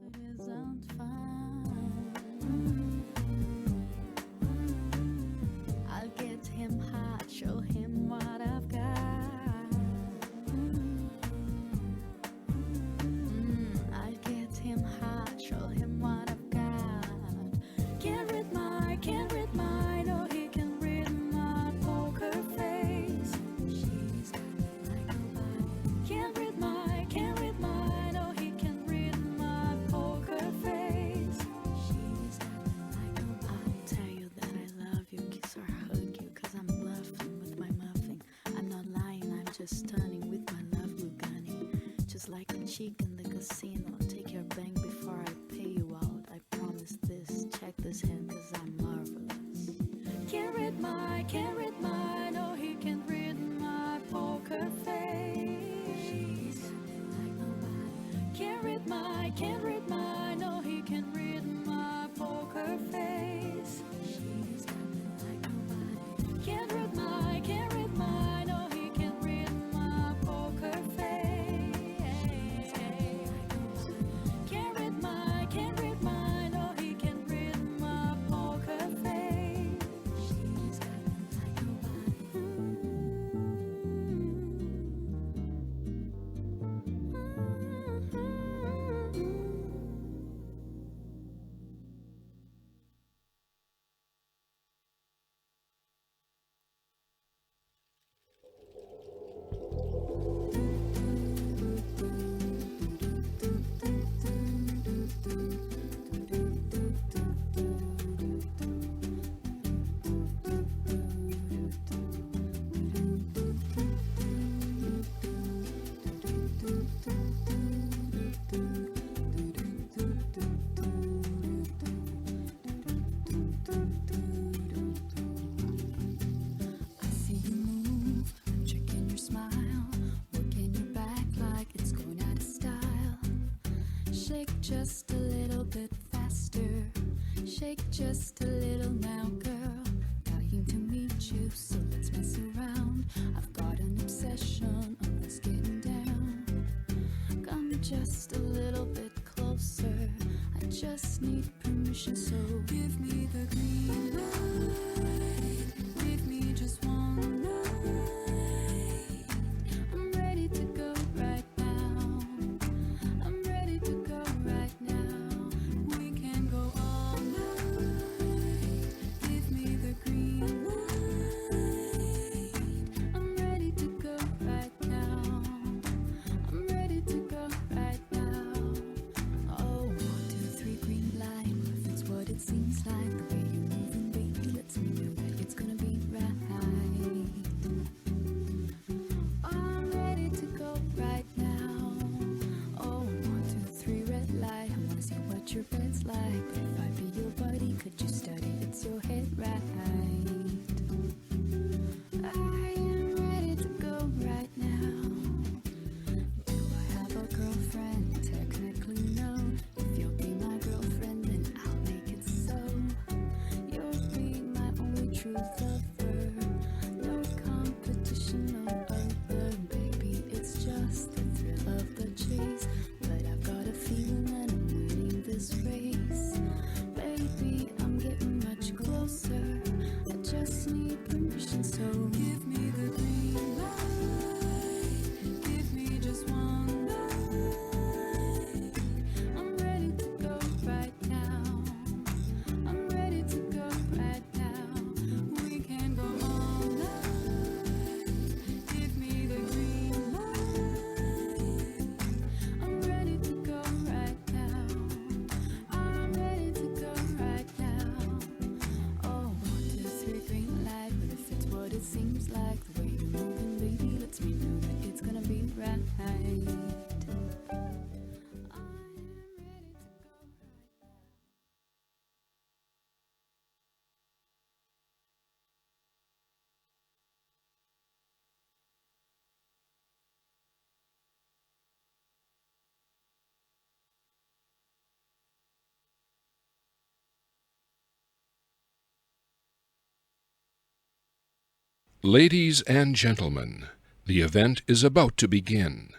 It isn't fine. I'll get him hot, show him what I've got. I'll get him hot, show him what I've got. Can't read my, no, he can read my poker face. She's got me like nobody. Can't read my, no, he can read my poker face. She's got me like nobody. I'll tell you that I love you, kiss or hug you, 'cause I'm bluffing with my muffing. I'm not lying, I'm just stunning with my love Lugani. Just like a chick in the casino, take your bank before I pay you out. I promise this, check this hand, 'cause I'm marvelous. Can't read my, no, he can read my poker face. She's got me like nobody. Can't read my, no, he can read my poker face. She's got me like nobody. Can't read my, no, he can read my poker face. She's got me like nobody. Can't read my, no, he can read my poker face. She's got me like nobody. I see you move, checking your smile, working your back like it's going out of style. Shake just a little bit faster, shake just a little now, girl. Dying to meet you, so let's mess around. I've got an obsession on us getting down. Come just a little bit closer, I just need permission, so give me the green light. Leave me just one night. I'm ready to go right now. I'm ready to go right now. We can go all night. Give me the green light. I'm ready to go right now. I'm ready to go right now. Oh, 1, 2, 3, green light. If it's what it seems like, the way you're moving, baby, lets me know that it's gonna be right. I'm ready to go right now. Oh, 1, 2, 3, red light. I wanna see what your bed's like. If I be your buddy, could you study? It's your head right. I am ready to go right now. Do I have a girlfriend? Technically no. If you'll be my girlfriend, then I'll make it so. You'll be my only true lover. No competition, no other. Baby, it's just the thrill of the chase. But I've got a feeling that I'm winning this race. Baby, I'm getting much closer. I just need permission, so give me the green light. Give me just one night. I'm ready to go right now. I'm ready to go right now. We can go all night. Give me the green light. I'm ready to go right now. I'm ready to go right now. Oh, 1, 2, 3, green light. But if it's what it seems like, the way you're moving, baby, lets me know that it's gonna be right. I'm ready to go right now. Ladies and gentlemen, the event is about to begin.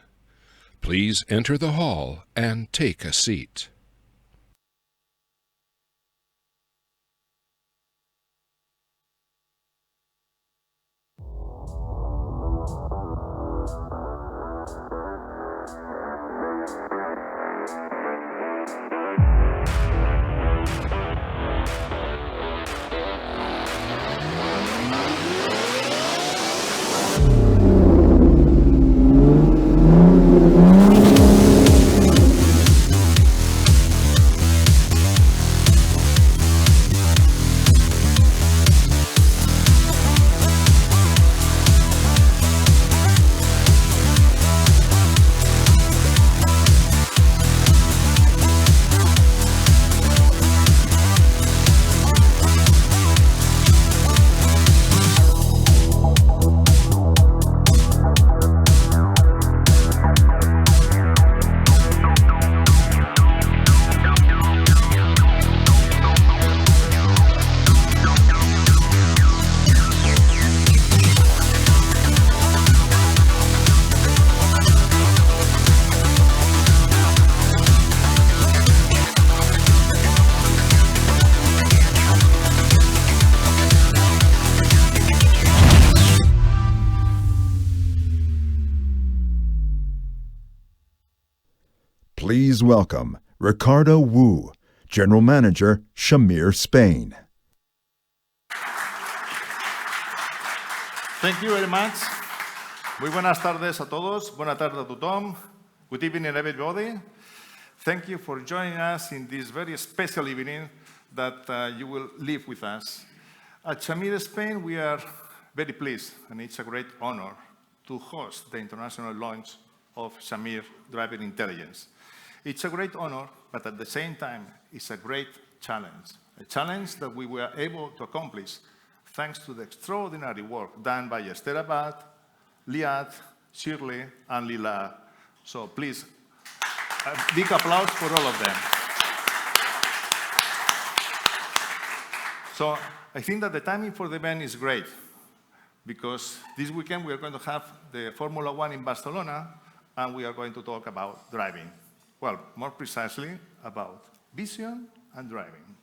Please enter the hall and take a seat. Please welcome Ricardo Wu, General Manager, Shamir, Spain. Thank you very much. Muy buenas tardes a todos. Buenas tardes a tothom. Good evening, everybody. Thank you for joining us in this very special evening that you will live with us. At Shamir, Spain, we are very pleased, and it's a great honor to host the international launch of Shamir Driving Intelligence. It's a great honor, but at the same time, it's a great challenge. A challenge that we were able to accomplish thanks to the extraordinary work done by Esther Abad, Liat, Shirley, and Lila. So please, a big applause for all of them. So I think that the timing for the event is great, because this weekend we are going to have the Formula One in Barcelona, and we are going to talk about driving. Well, more precisely, about vision and driving.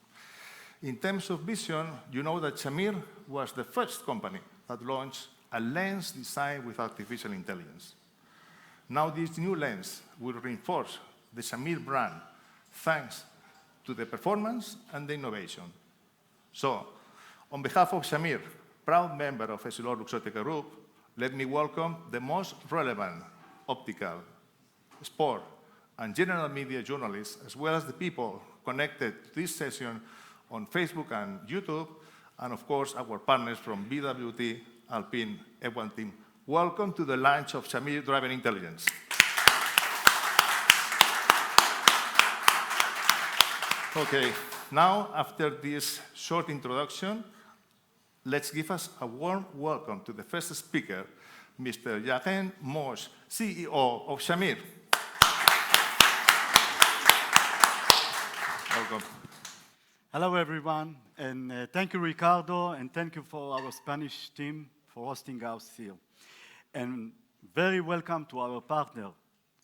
In terms of vision, you know that Shamir was the first company that launched a lens designed with artificial intelligence. Now this new lens will reinforce the Shamir brand thanks to the performance and the innovation. So, on behalf of Shamir, proud member of Essilor-Luxottica Group, let me welcome the most relevant optical, sport, and general media journalists, as well as the people connected to this session on Facebook and YouTube, and of course, our partners from BWT, Alpine, F1 Team. Welcome to the launch of Shamir Driving Intelligence. Okay, now, after this short introduction, let's give us a warm welcome to the first speaker, Mr. Yagen Mosh, CEO of Shamir. Welcome. Hello, everyone, and thank you, Ricardo, and thank you for our Spanish team for hosting us here. And very welcome to our partner,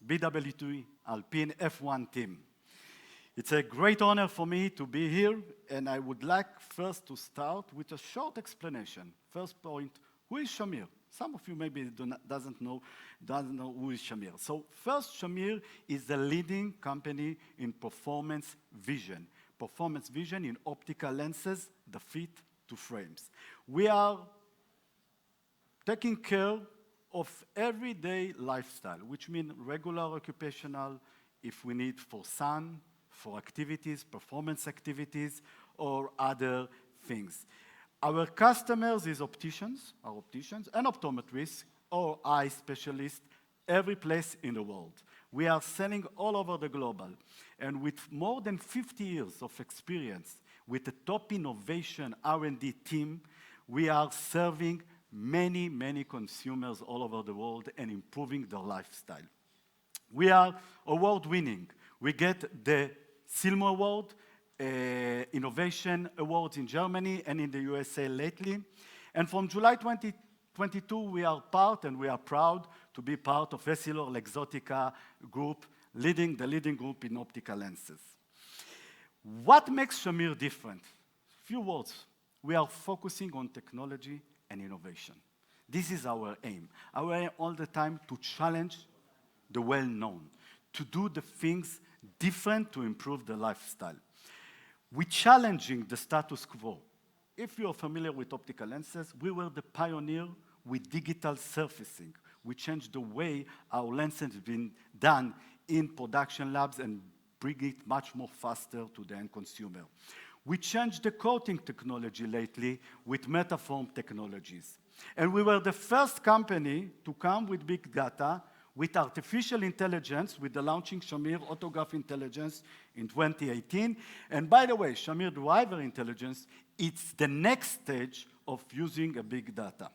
BWT Alpine F1 Team. It's a great honor for me to be here, and I would like first to start with a short explanation. First point, who is Shamir? Some of you maybe doesn't know who is Shamir. So first, Shamir is the leading company in performance vision. Performance vision in optical lenses, the fit to frames. We are taking care of everyday lifestyle, which means regular occupational, if we need for sun, for activities, performance activities, or other things. Our customers is opticians, and optometrists, or eye specialists, every place in the world. We are selling all over the global. And with more than 50 years of experience with the top innovation R&D team, we are serving many, many consumers all over the world and improving their lifestyle. We are award-winning. We get the Silmo Award, Innovation Awards in Germany and in the USA lately. And from July 2022, we are part, and we are proud to be part of Essilor-Luxottica Group, the leading group in optical lenses. What makes Shamir different? Few words. We are focusing on technology and innovation. This is our aim. Our aim all the time to challenge the well-known, to do the things different to improve the lifestyle. We're challenging the status quo. If you're familiar with optical lenses, we were the pioneer with digital surfacing. We changed the way our lenses have been done in production labs and bring it much more faster to the end consumer. We changed the coating technology lately with metaform technologies. And we were the first company to come with big data, with artificial intelligence, with the launching Shamir Autograph Intelligence in 2018. And by the way, Shamir Driver Intelligence, it's the next stage of using a big data.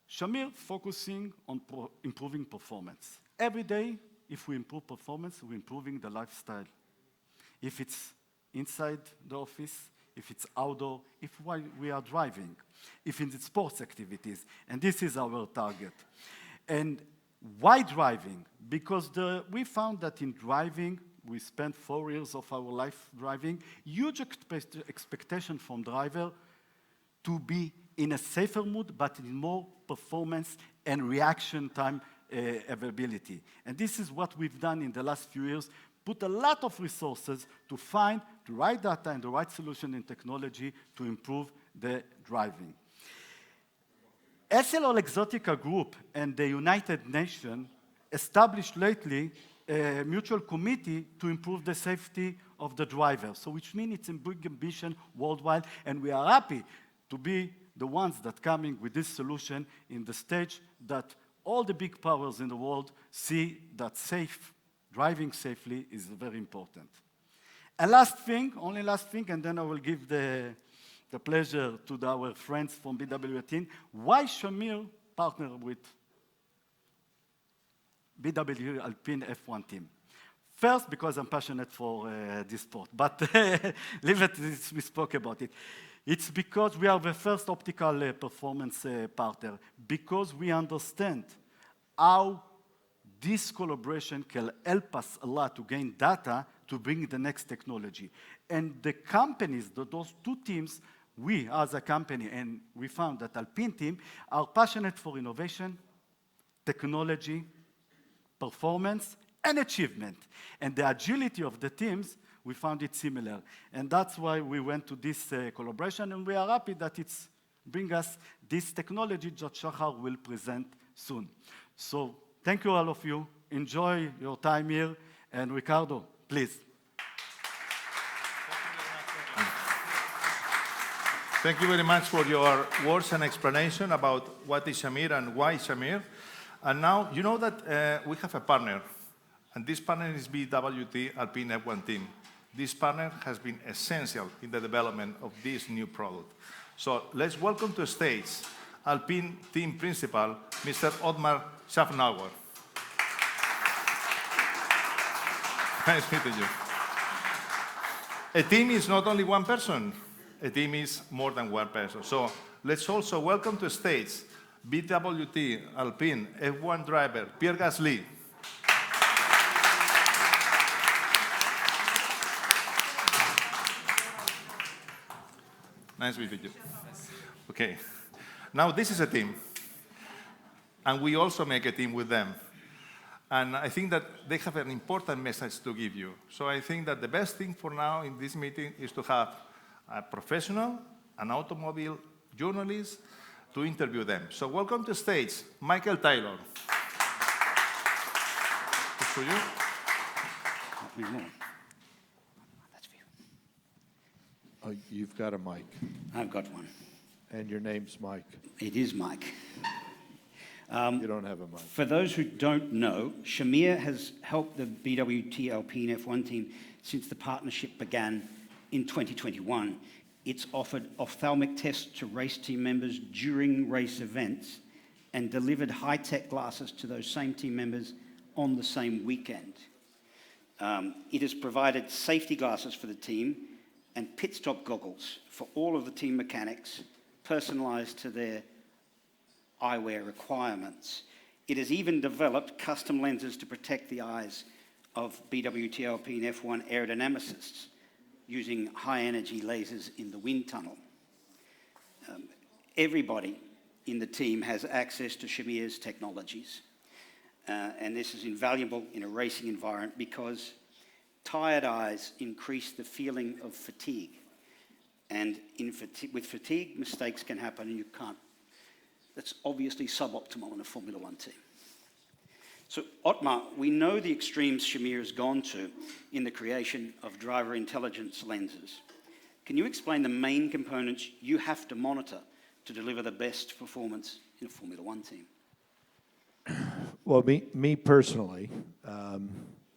Shamir focusing on improving performance. Every day, if we improve performance, we're improving the lifestyle. If it's inside the office, if it's outdoor, if we are driving, if it's sports activities, and this is our target. And why driving? Because we found that in driving, we spent 4 years of our life driving, huge expectation from driver to be in a safer mood, but in more performance and reaction time availability. And this is what we've done in the last few years, put a lot of resources to find the right data and the right solution in technology to improve the driving. SLO Exotica Group and the United Nations established lately a mutual committee to improve the safety of the driver. So which means it's a big ambition worldwide, and we are happy to be the ones that coming with this solution in the stage that all the big powers in the world see that driving safely is very important. And last thing, only last thing, and then I will give the pleasure to our friends from BW18. Why Shamir partnered with BW Alpine F1 team? First, because I'm passionate for this sport, but leave it, we spoke about it. It's because we are the first optical performance partner, because we understand how this collaboration can help us a lot to gain data to bring the next technology. And the companies, those two teams, we as a company, and we found that Alpine team, are passionate for innovation, technology, performance, and achievement. And the agility of the teams, we found it similar. And that's why we went to this collaboration, and we are happy that it's bring us this technology that Shachar will present soon. So thank you all of you. Enjoy your time here. And Ricardo, please. Thank you very much for your words and explanation about what is Shamir and why Shamir. And now, you know that we have a partner, and this partner is BWT Alpine F1 team. This partner has been essential in the development of this new product. So let's welcome to the stage Alpine team principal, Mr. Otmar Schaffnauer. Nice meeting you. A team is not only one person. A team is more than one person. So let's also welcome to the stage BWT Alpine F1 driver, Pierre Gasly. Nice meeting you. Okay. Now this is a team. And we also make a team with them. And I think that they have an important message to give you. So I think that the best thing for now in this meeting is to have a professional, an automobile journalist, to interview them. So welcome to the stage, Michael Taylor. This for you. That's for you. Oh, you've got a mic, I've got one. and your name's Mike. It is Mike. You don't have a mic. For those who don't know, Shamir has helped the BWT Alpine F1 team since the partnership began in 2021. It's offered ophthalmic tests to race team members during race events and delivered high-tech glasses to those same team members on the same weekend. It has provided safety glasses for the team and pit stop goggles for all of the team mechanics, personalized to their eyewear requirements. It has even developed custom lenses to protect the eyes of BWT Alpine F1 aerodynamicists using high-energy lasers in the wind tunnel. Everybody in the team has access to Shamir's technologies, and this is invaluable in a racing environment because tired eyes increase the feeling of fatigue. And with fatigue, mistakes can happen and you can't. That's obviously suboptimal in a Formula One team. So, Otmar, we know the extremes Shamir has gone to in the creation of driver intelligence lenses. Can you explain the main components you have to monitor to deliver the best performance in a Formula One team? Well, me personally,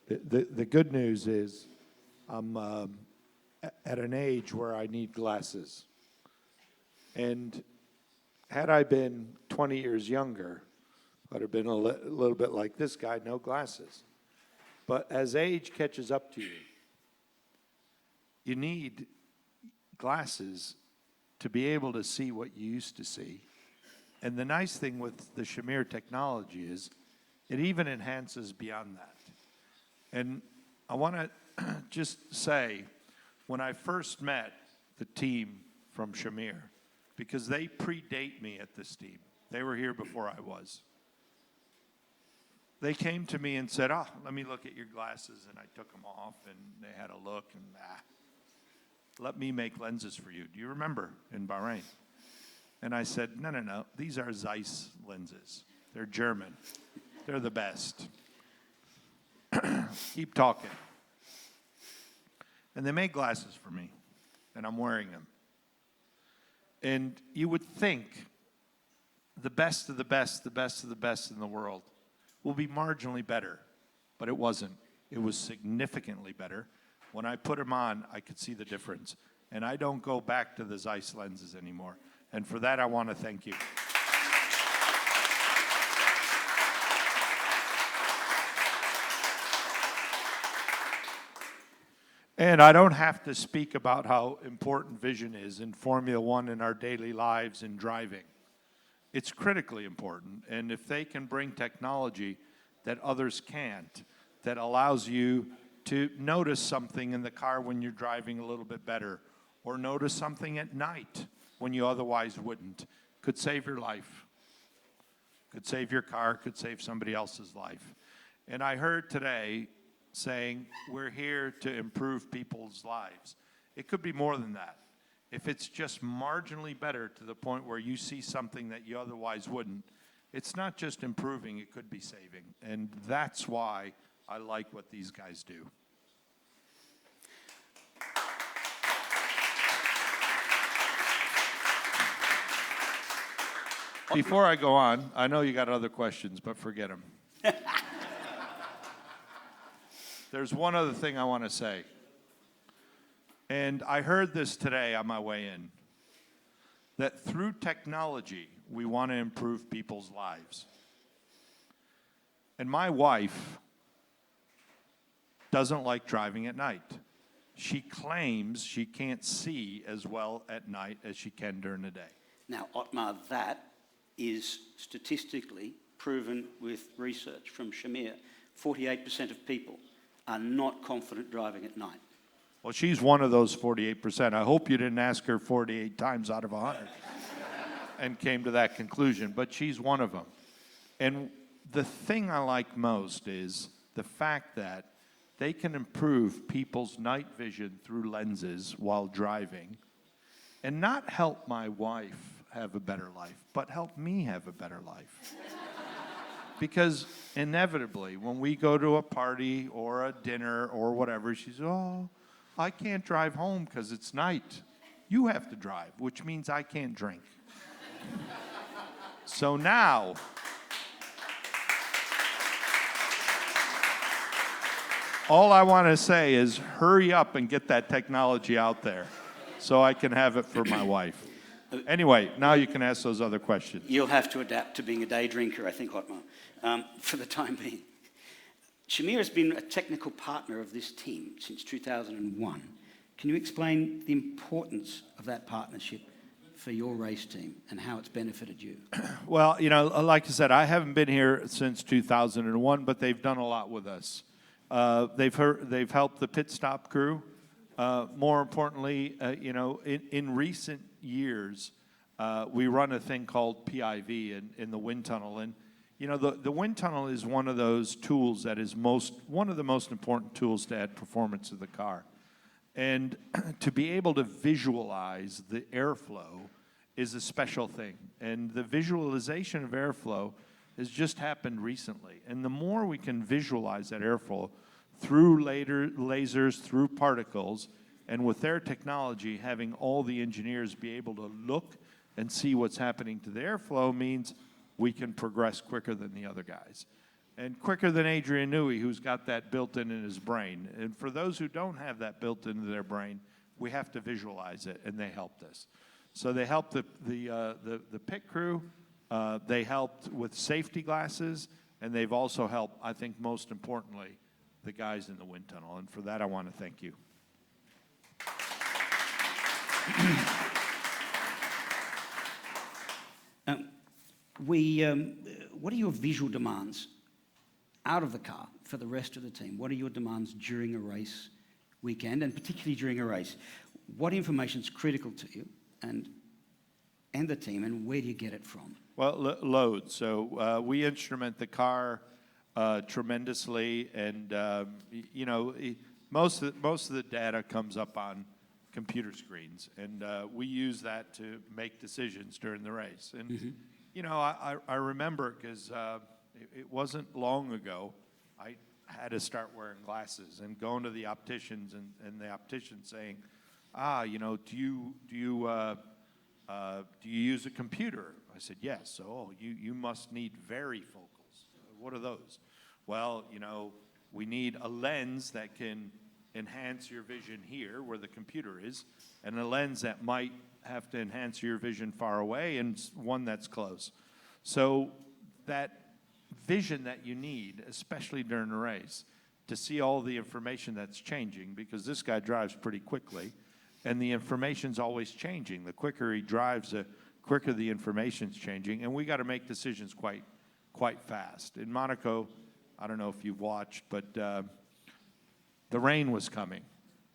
the good news is I'm at an age where I need glasses. And had I been 20 years younger, I'd have been a little bit like this guy, no glasses. But as age catches up to you, you need glasses to be able to see what you used to see. And the nice thing with the Shamir technology is it even enhances beyond that. And I want to just say, when I first met the team from Shamir, because they predate me at this team. They were here before I was. they came to me and said, "Oh, let me look at your glasses," and I took them off, and they had a look, and let me make lenses for you. Do you remember in Bahrain? And I said, no, these are Zeiss lenses. They're German. They're the best. Keep talking. And they made glasses for me, and I'm wearing them. And you would think the best of the best, the best of the best in the world will be marginally better, but it wasn't. It was significantly better. When I put them on, I could see the difference. And I don't go back to the Zeiss lenses anymore. And for that, I want to thank you. And I don't have to speak about how important vision is in Formula One in our daily lives in driving. It's critically important. And if they can bring technology that others can't, that allows you to notice something in the car when you're driving a little bit better, or notice something at night when you otherwise wouldn't, could save your life. Could save your car, could save somebody else's life. And I heard today saying we're here to improve people's lives. It could be more than that. If it's just marginally better to the point where you see something that you otherwise wouldn't, it's not just improving, it could be saving. And that's why I like what these guys do. Before I go on, I know you got other questions, but forget them. There's one other thing I want to say. And I heard this today on my way in, that through technology, we want to improve people's lives. And my wife doesn't like driving at night. She claims she can't see as well at night as she can during the day. Now, Otmar, that is statistically proven with research from Shamir. 48% of people are not confident driving at night. Well, she's one of those 48%. I hope you didn't ask her 48 times out of 100 and came to that conclusion, but she's one of them. And the thing I like most is the fact that they can improve people's night vision through lenses while driving and not help my wife have a better life, but help me have a better life. Because inevitably, when we go to a party or a dinner or whatever, she says, "Oh, I can't drive home because it's night. You have to drive," which means I can't drink. So now, all I want to say is hurry up and get that technology out there so I can have it for my wife. Anyway, now you can ask those other questions. You'll have to adapt to being a day drinker, I think, Otmar, for the time being. Shamir has been a technical partner of this team since 2001. Can you explain the importance of that partnership for your race team and how it's benefited you? Well, you know, like I said, I haven't been here since 2001, but they've done a lot with us. They've helped the pit stop crew. More importantly, you know, in recent years, we run a thing called PIV in the wind tunnel. And, you know, the wind tunnel is one of those tools that is one of the most important tools to add performance to the car. And to be able to visualize the airflow is a special thing. And the visualization of airflow has just happened recently. And the more we can visualize that airflow through lasers, through particles, and with their technology, having all the engineers be able to look and see what's happening to the airflow means we can progress quicker than the other guys. And quicker than Adrian Newey, who's got that built in his brain. And for those who don't have that built into their brain, we have to visualize it, and they helped us. So they helped the pit crew, they helped with safety glasses, and they've also helped, I think most importantly, the guys in the wind tunnel. And for that, I want to thank you. What are your visual demands out of the car for the rest of the team? What are your demands during a race weekend, and particularly during a race? What information is critical to you and the team, and where do you get it from? Well, loads. So we instrument the car tremendously, and you know, most of the data comes up on computer screens, and we use that to make decisions during the race. And you know, I remember because it wasn't long ago, I had to start wearing glasses and going to the opticians, and the optician saying, you know, do you use a computer? I said, yes. So, oh, you must need varifocals. What are those? Well, you know, we need a lens that can enhance your vision here where the computer is, and a lens that might have to enhance your vision far away, and one that's close. So that vision that you need, especially during a race, to see all the information that's changing, because this guy drives pretty quickly, and the information's always changing. The quicker he drives, the quicker the information's changing, and we got to make decisions quite fast. In Monaco, I don't know if you've watched, but the rain was coming,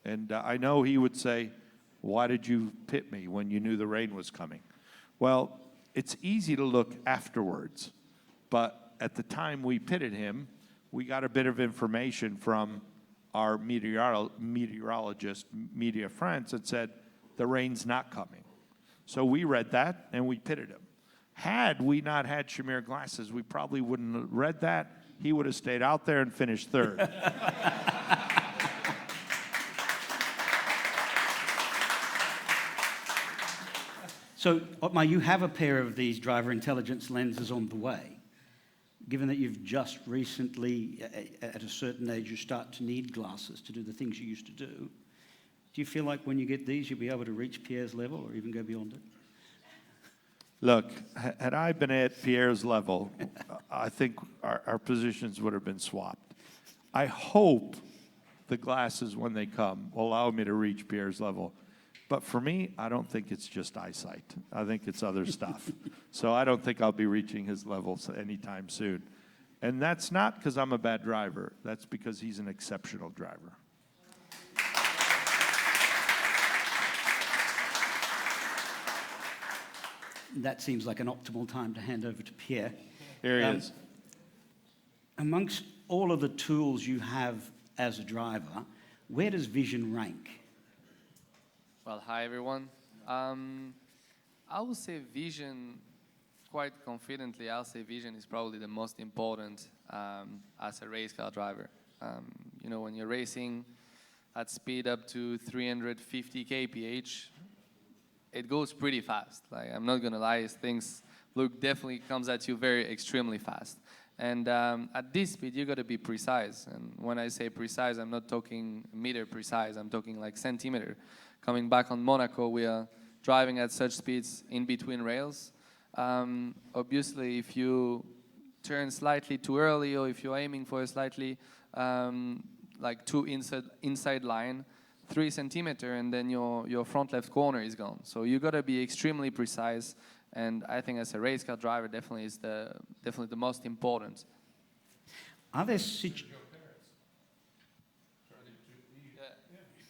and I know he would say, why did you pit me when you knew the rain was coming? Well, it's easy to look afterwards, but at the time we pitted him, we got a bit of information from our meteorologist, Media France, that said, the rain's not coming. So we read that, and we pitted him. Had we not had Shamir glasses, we probably wouldn't have read that. He would have stayed out there and finished third. So, Otmar, you have a pair of these driver intelligence lenses on the way. Given that you've just recently, at a certain age, you start to need glasses to do the things you used to do, do you feel like when you get these, you'll be able to reach Pierre's level or even go beyond it? Look, had I been at Pierre's level, I think our positions would have been swapped. I hope the glasses, when they come, will allow me to reach Pierre's level. But for me, I don't think it's just eyesight. I think it's other stuff. So I don't think I'll be reaching his levels anytime soon. And that's not because I'm a bad driver. That's because he's an exceptional driver. That seems like an optimal time to hand over to Pierre. Here he is. Amongst all of the tools you have as a driver, where does vision rank? Well, hi everyone. I would say vision, quite confidently, I'll say vision is probably the most important as a race car driver. You know, when you're racing at speed up to 350 kph, it goes pretty fast. Like, I'm not gonna lie, things definitely comes at you very extremely fast. And at this speed, you gotta be precise. And when I say precise, I'm not talking meter precise, I'm talking like centimeter. Coming back on Monaco, we are driving at such speeds in between rails. Obviously, if you turn slightly too early, or if you're aiming for a slightly like too inside line, 3 centimeter, and then your front left corner is gone. So you gotta be extremely precise. And I think as a race car driver, definitely is definitely the most important. Are there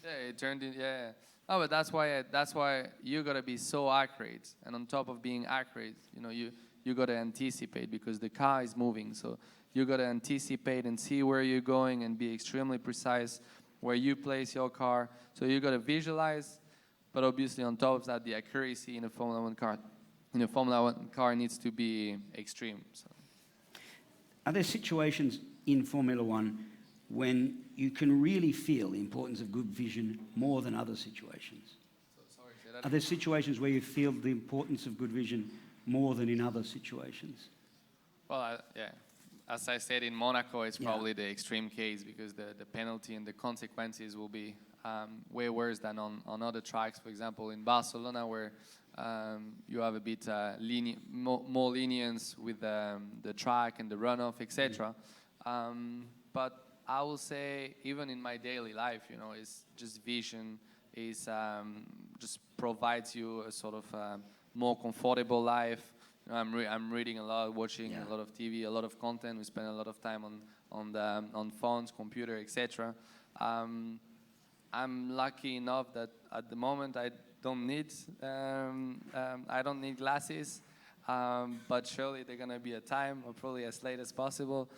Yeah, it turned in, yeah. Oh, but that's why you gotta be so accurate. And on top of being accurate, you know, you gotta anticipate, because the car is moving. So you gotta anticipate and see where you're going and be extremely precise where you place your car. So you gotta visualize, but obviously on top of that, the accuracy in a Formula 1 car needs to be extreme. So. Are there situations in Formula 1 when you can really feel the importance of good vision more than other situations? Sorry, say that. Are there situations where you feel the importance of good vision more than in other situations? Well, yeah. As I said, in Monaco, it's probably the extreme case, because the penalty and the consequences will be way worse than on other tracks. For example, in Barcelona, where you have a bit more lenience with the track and the runoff, etc. But I will say, even in my daily life, you know, it's just vision is just provides you a sort of more comfortable life. You know, I'm reading a lot, watching a lot of TV, a lot of content. We spend a lot of time on phones, computer, etc. I'm lucky enough that at the moment I don't need glasses. but surely there's gonna be a time, or probably as late as possible,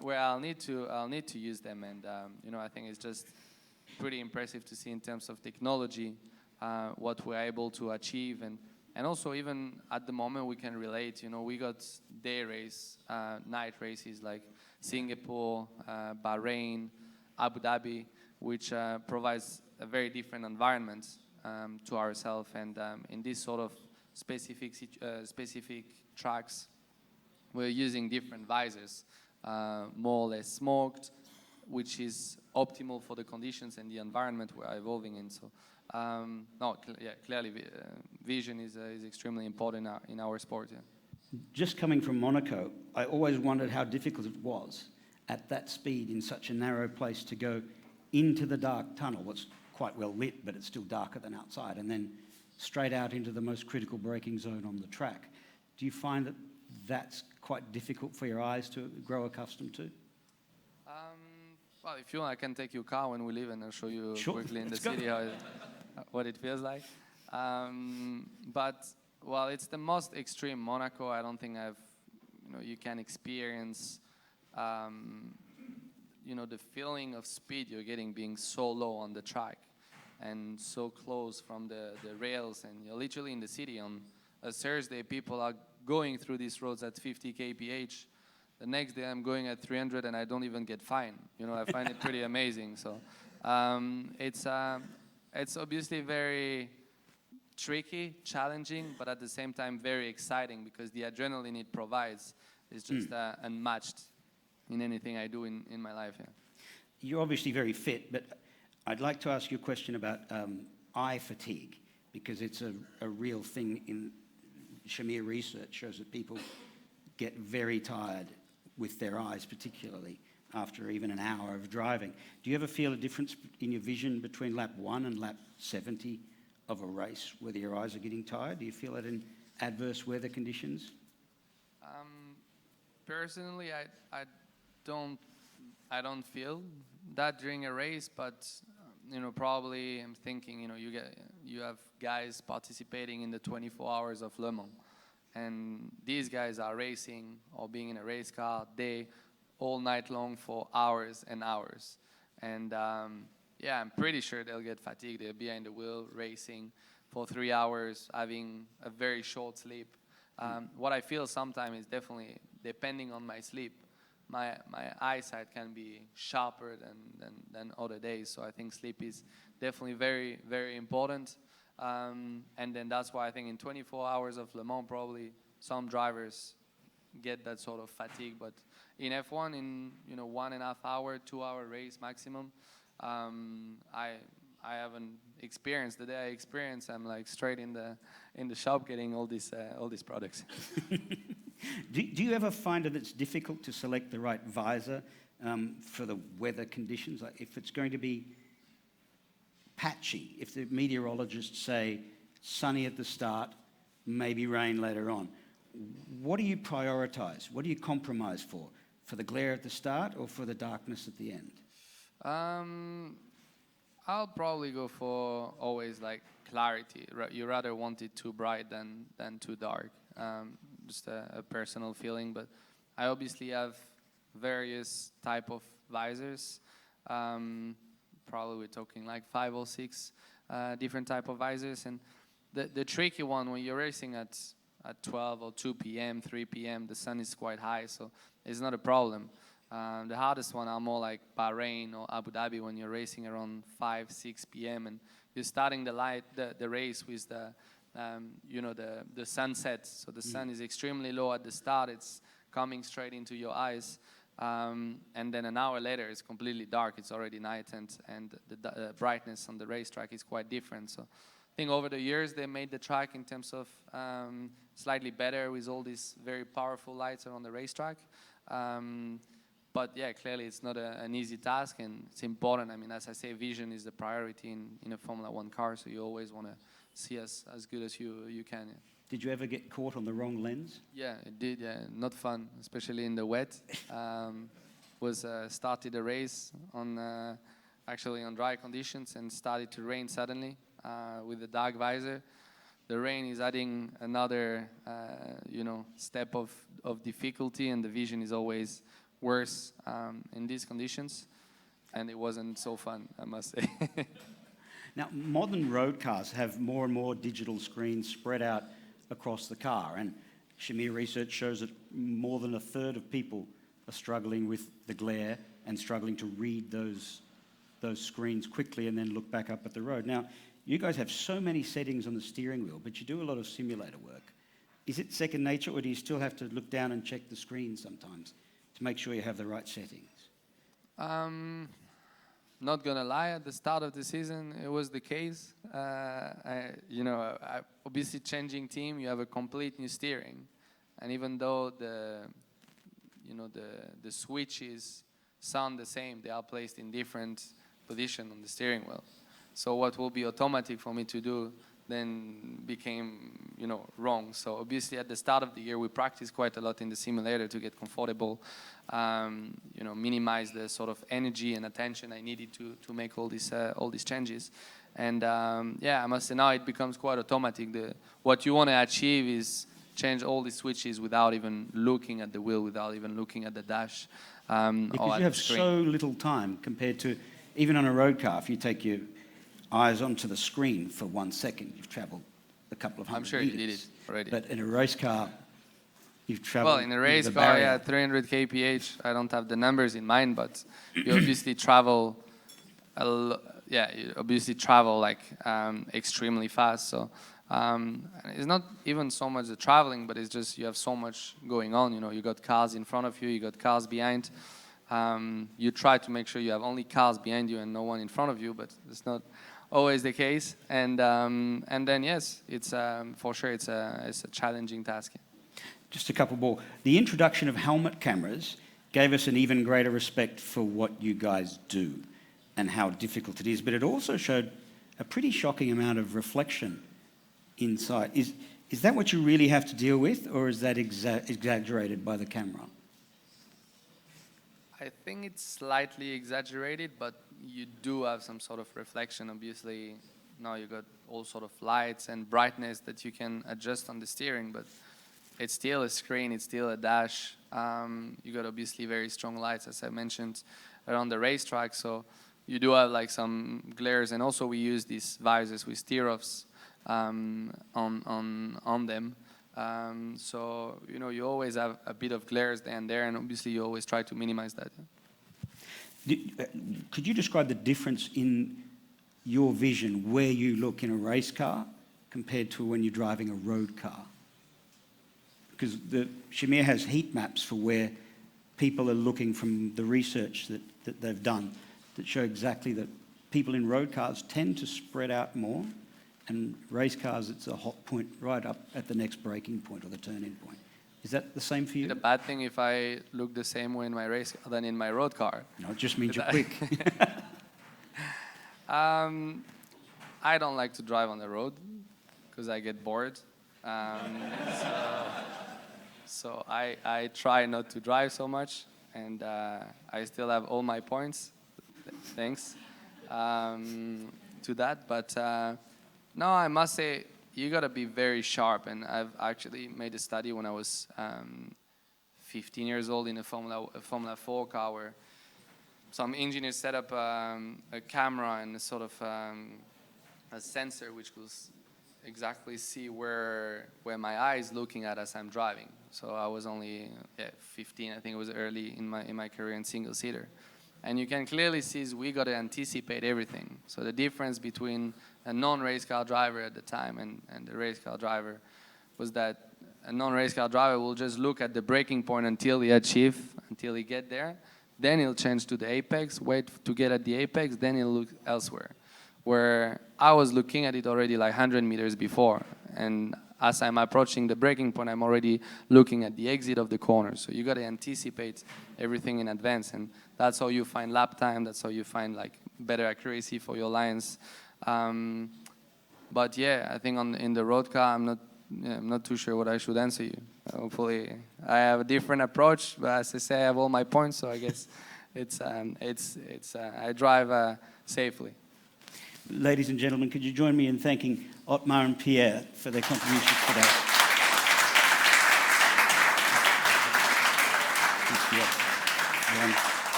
where I'll need to use them. And you know, I think it's just pretty impressive to see in terms of technology what we're able to achieve, and also even at the moment we can relate. You know, we got day race, night races like Singapore, Bahrain, Abu Dhabi, which provides a very different environment to ourselves. And in this sort of specific tracks, we're using different visors, more or less smoked, which is optimal for the conditions and the environment we're evolving in. So, clearly, vision is extremely important in our sport. Yeah. Just coming from Monaco, I always wondered how difficult it was at that speed in such a narrow place to go into the dark tunnel. It's quite well lit, but it's still darker than outside, and then straight out into the most critical braking zone on the track. Do you find that that's quite difficult for your eyes to grow accustomed to? Well, if you want, I can take your car when we leave, and I'll show you Sure, quickly in the let's go. city what it feels like. But well, it's the most extreme Monaco. I don't think you can experience, the feeling of speed you're getting being so low on the track and so close from the rails, and you're literally in the city. On a Thursday, people are going through these roads at 50 kph. The next day I'm going at 300 and I don't even get fined. You know, I find it pretty amazing. So it's obviously very tricky, challenging, but at the same time very exciting, because the adrenaline it provides is just unmatched in anything I do in my life. Yeah. You're obviously very fit, but I'd like to ask you a question about eye fatigue, because it's a real thing. In Shamir research shows that people get very tired with their eyes, particularly after even an hour of driving. Do you ever feel a difference in your vision between lap 1 and lap 70 of a race, whether your eyes are getting tired? Do you feel it in adverse weather conditions? Personally, I don't feel that during a race, but probably I'm thinking, you have guys participating in the 24 hours of Le Mans, and these guys are racing or being in a race car all night long for hours and hours. And I'm pretty sure they'll get fatigued. They're behind the wheel racing for 3 hours, having a very short sleep. What I feel sometimes is definitely, depending on my sleep, my eyesight can be sharper than other days. So I think sleep is definitely very, very important. And then that's why I think in 24 hours of Le Mans, probably some drivers get that sort of fatigue. But in F1, in 1.5 hour, 2 hour race maximum, I haven't experienced. The day I experience, I'm like straight in the shop getting all these products. Do you ever find that it's difficult to select the right visor for the weather conditions? Like if it's going to be patchy, if the meteorologists say sunny at the start, maybe rain later on, what do you prioritize? What do you compromise for? For the glare at the start or for the darkness at the end? I'll probably go for always like clarity. You rather want it too bright than too dark. Just a personal feeling, but I obviously have various type of visors. Probably we're talking like 5 or 6 different type of visors, and the tricky one when you're racing at 12 or 2 p.m., 3 p.m., the sun is quite high, so it's not a problem. The hardest one are more like Bahrain or Abu Dhabi, when you're racing around 5, 6 p.m. and you're starting the race with the sunset. So the sun is extremely low at the start. It's coming straight into your eyes. And then an hour later, it's completely dark. It's already night, and the brightness on the racetrack is quite different. So I think over the years, they made the track in terms of slightly better with all these very powerful lights around the racetrack. But yeah, clearly it's not an easy task, and it's important. I mean, as I say, vision is the priority in a Formula One car, so you always want to see as good as you can. Yeah. Did you ever get caught on the wrong lens? Yeah, it did. Yeah, not fun, especially in the wet. Started a race on actually on dry conditions, and started to rain suddenly with the dark visor. the rain is adding another, step of difficulty, and the vision is always worse in these conditions. And it wasn't so fun, I must say. Now, modern road cars have more and more digital screens spread out across the car, and Shamir research shows that more than a third of people are struggling with the glare and struggling to read those screens quickly and then look back up at the road. Now, you guys have so many settings on the steering wheel, but you do a lot of simulator work. Is it second nature, or do you still have to look down and check the screen sometimes to make sure you have the right settings? Not gonna lie, at the start of the season, it was the case. Obviously changing team, you have a complete new steering, and even though the switches sound the same, they are placed in different position on the steering wheel. So what will be automatic for me to do then became, wrong. So obviously at the start of the year, we practiced quite a lot in the simulator to get comfortable, minimize the sort of energy and attention I needed to make all these changes. And I must say now it becomes quite automatic. What you want to achieve is change all the switches without even looking at the wheel, without even looking at the dash. Because you have so little time compared to, even on a road car, if you take your eyes onto the screen for 1 second, you've traveled a couple of hundred I'm sure meters. you did it already. But in a race car, you've traveled. Well, in a race car, 300 kph. I don't have the numbers in mind, but you obviously travel. You obviously travel like extremely fast. So it's not even so much the traveling, but it's just you have so much going on. You got cars in front of you, you got cars behind. You try to make sure you have only cars behind you and no one in front of you, but it's not always the case. And then yes, it's for sure it's a challenging task. Just a couple more. The introduction of helmet cameras gave us an even greater respect for what you guys do and how difficult it is, but it also showed a pretty shocking amount of reflection inside. Is that what you really have to deal with, or is that exaggerated by the camera? I think it's slightly exaggerated, but you do have some sort of reflection. Obviously, now you got all sort of lights and brightness that you can adjust on the steering, but it's still a screen, it's still a dash. You got obviously very strong lights, as I mentioned, around the racetrack, so you do have like some glares, and also we use these visors with steer-offs on them. So, you always have a bit of glares there, and obviously you always try to minimize that. Could you describe the difference in your vision where you look in a race car compared to when you're driving a road car? Because Shamir has heat maps for where people are looking from the research that they've done that show exactly that people in road cars tend to spread out more, and race cars, it's a hot point right up at the next braking point or the turn-in point. Is that the same for you? Is it a bad thing if I look the same way in my race car than in my road car? No, it just means you're quick. I don't like to drive on the road because I get bored. So I try not to drive so much, and I still have all my points, thanks to that. But no, I must say, you got to be very sharp, and I've actually made a study when I was 15 years old in a Formula 4 car where some engineers set up a camera and a sort of a sensor which will exactly see where my eye is looking at as I'm driving. So I was only 15, I think it was early in my career in single-seater. And you can clearly see we got to anticipate everything. So the difference between a non-race car driver at the time and the race car driver was that a non-race car driver will just look at the braking point until he get there. Then he'll change to the apex, wait to get at the apex, then he'll look elsewhere. Where I was looking at it already like 100 meters before. And as I'm approaching the braking point, I'm already looking at the exit of the corner. So you got to anticipate everything in advance. And that's how you find lap time. That's how you find like better accuracy for your lines. But yeah, I think in the road car, I'm not too sure what I should answer you. Hopefully, I have a different approach. But as I say, I have all my points. So I guess I drive safely. Ladies and gentlemen, could you join me in thanking Otmar and Pierre for their contributions today? Thanks, Pierre.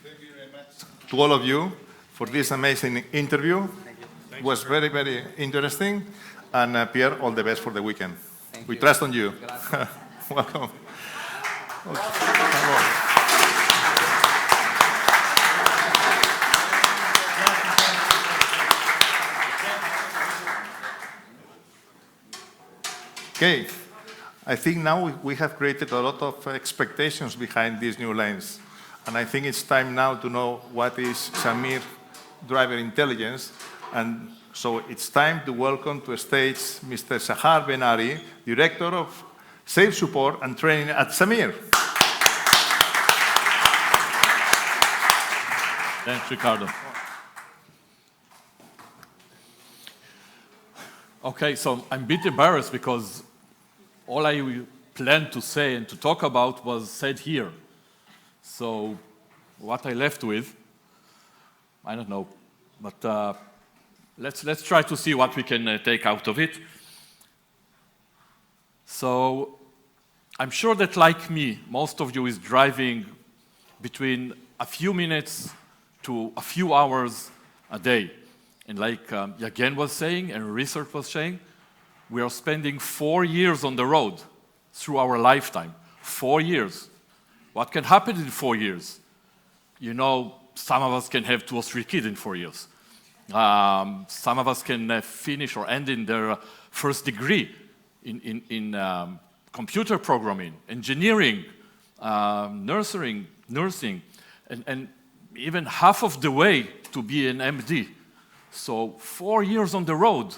Thank you very much to all of you for this amazing interview. It was very, very interesting. And Pierre, all the best for the weekend. We trust on you. Welcome. Okay, I think now we have created a lot of expectations behind these new lanes. And I think it's time now to know what is Shamir driver intelligence. And so it's time to welcome to a stage Mr. Sahar Ben-Ari, Director of Sales Support and Training at Shamir. Thanks, Ricardo. Okay, so I'm a bit embarrassed because all I planned to say and to talk about was said here. So what I left with, I don't know, but let's try to see what we can take out of it. So I'm sure that, like me, most of you is driving between a few minutes to a few hours a day. And like Yagen was saying and research was saying, we are spending 4 years on the road through our lifetime. 4 years. What can happen in 4 years? You know, some of us can have 2 or 3 kids in 4 years. Some of us can finish or end in their first degree in computer programming, engineering, nursing, and even half of the way to be an MD. So 4 years on the road.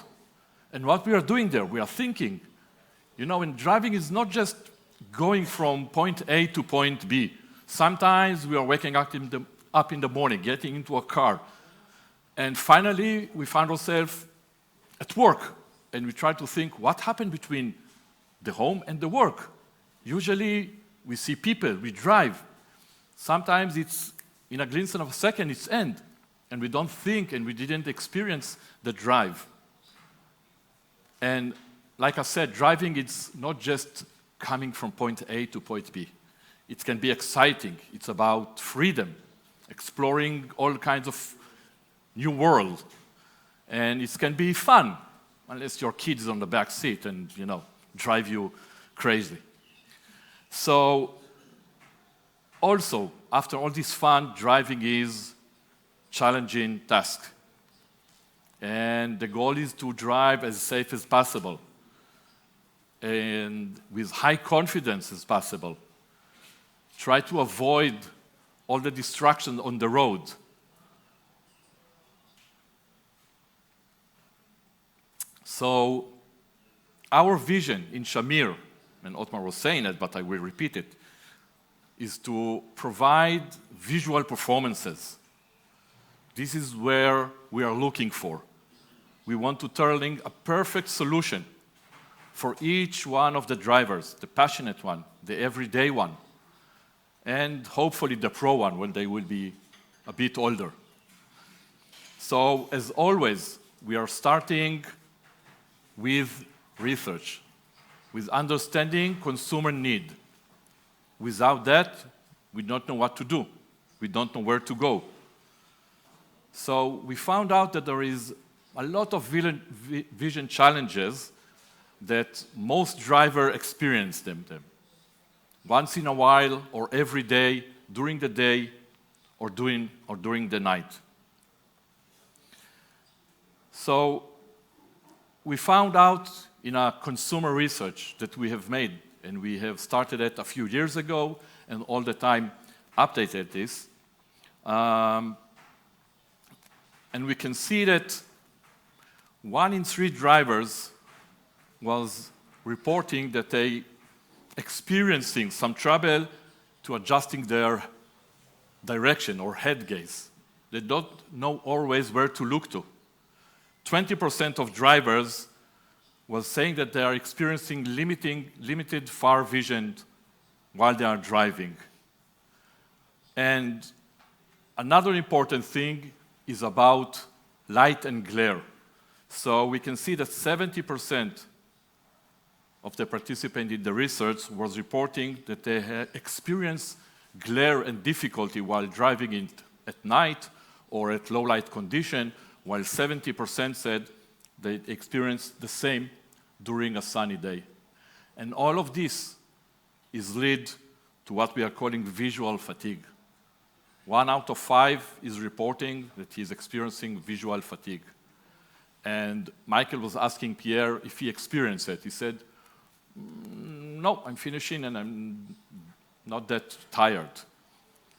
And what we are doing there, we are thinking. You know, and driving is not just going from point A to point B. Sometimes we are waking up in the morning, getting into a car. And finally, we find ourselves at work. And we try to think, what happened between the home and the work? Usually, we see people, we drive. Sometimes it's in a glimpse of a second, it's end. And we don't think and we didn't experience the drive. And like I said, driving, it's not just coming from point A to point B. It can be exciting. It's about freedom, exploring all kinds of new world. And it can be fun, unless your kid is on the back seat and, you know, drive you crazy. So also, after all this fun, driving is challenging task. And the goal is to drive as safe as possible and with high confidence as possible. Try to avoid all the distractions on the road. So our vision in Shamir, and Otmar was saying it, but I will repeat it, is to provide visual performances. This is where we are looking for. We want to turn a perfect solution for each one of the drivers, the passionate one, the everyday one, and hopefully the pro one when they will be a bit older. So, as always, we are starting with research, with understanding consumer need. Without that, we don't know what to do. We don't know where to go. So we found out that there is a lot of vision challenges that most drivers experience them. Once in a while, or every day, during the day, or during the night. So we found out in our consumer research that we have made, and we have started it a few years ago, and all the time updated this. And we can see that 1 in 3 drivers was reporting that they experiencing some trouble to adjusting their direction or head gaze. They don't know always where to look to. 20% of drivers was saying that they are experiencing limited far vision while they are driving. And Another important thing is about light and glare. So we can see that 70% of the participants in the research was reporting that they had experienced glare and difficulty while driving at night or at low light condition, while 70% said they experienced the same during a sunny day. And all of this is lead to what we are calling visual fatigue. 1 out of 5 is reporting that he's experiencing visual fatigue. And Michael was asking Pierre if he experienced it. He said, no, I'm finishing and I'm not that tired.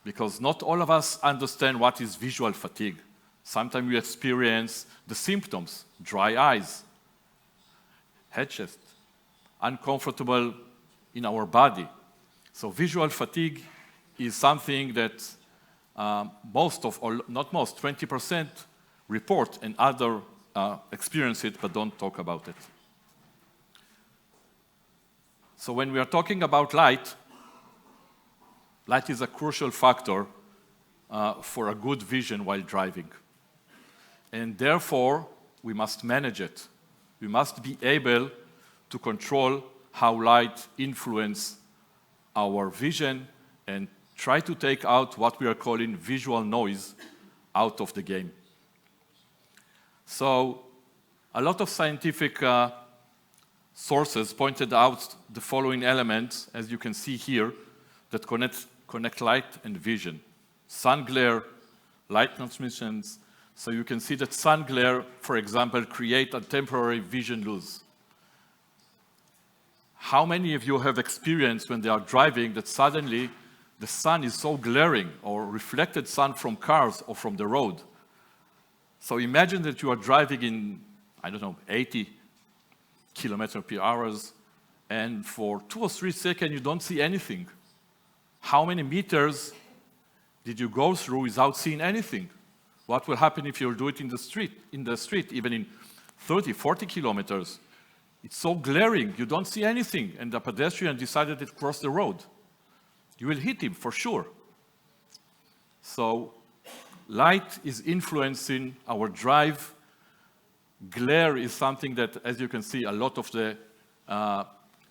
Because not all of us understand what is visual fatigue. Sometimes we experience the symptoms, dry eyes, head chest, uncomfortable in our body. So visual fatigue is something that most of, or not most, 20% report and other experience it but don't talk about it. So when we are talking about light, light is a crucial factor for a good vision while driving. And therefore, we must manage it. We must be able to control how light influences our vision and try to take out what we are calling visual noise out of the game. So a lot of scientific sources pointed out the following elements, as you can see here, that connect light and vision. Sun glare, light transmissions. So you can see that sun glare, for example, create a temporary vision loss. How many of you have experienced when they are driving that suddenly the sun is so glaring, or reflected sun from cars or from the road? So imagine that you are driving in, I don't know, 80 kilometers per hour, and for 2 or 3 seconds you don't see anything. How many meters did you go through without seeing anything? What will happen if you do it in the street, even in 30, 40 kilometers? It's so glaring, you don't see anything, and the pedestrian decided to cross the road. You will hit him for sure. So light is influencing our drive. Glare is something that, as you can see, a lot of the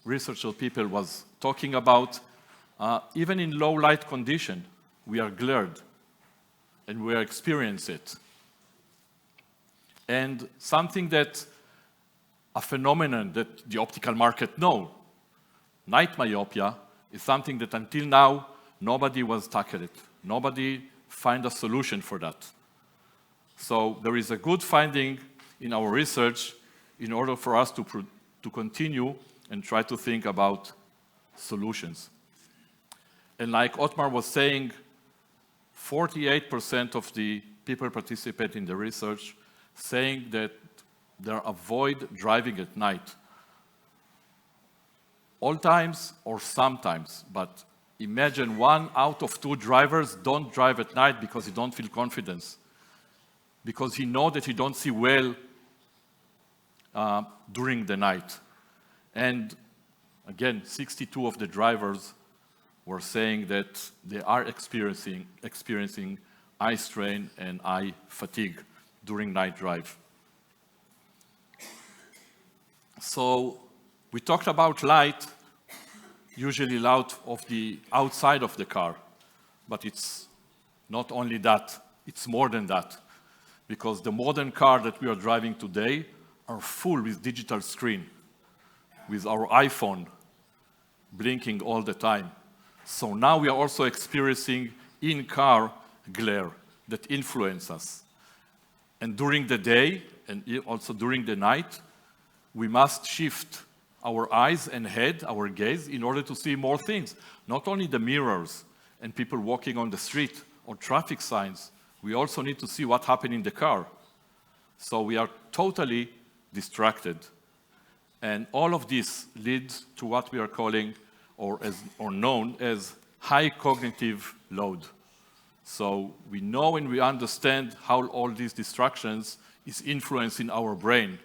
research people was talking about. Even in low light condition, we are glared, and we experience it. And something that, a phenomenon that the optical market know, night myopia, is something that until now, nobody was tackled it. Nobody find a solution for that. So there is a good finding in our research in order for us to continue and try to think about solutions. And like Otmar was saying, 48% of the people participate in the research saying that they avoid driving at night. All times or sometimes, but imagine 1 out of 2 drivers don't drive at night because he don't feel confidence, because he know that he don't see well during the night. And again, 62 of the drivers were saying that they are experiencing eye strain and eye fatigue during night drive. So we talked about light, usually light of the outside of the car, but it's not only that, it's more than that, because the modern car that we are driving today are full with digital screen, with our iPhone blinking all the time. So now we are also experiencing in-car glare that influence us. And during the day, and also during the night, we must shift our eyes and head, our gaze, in order to see more things. Not only the mirrors and people walking on the street or traffic signs, we also need to see what happened in the car. So we are totally distracted. And all of this leads to what we are calling, or known as, high cognitive load. So we know and we understand how all these distractions is influencing our brain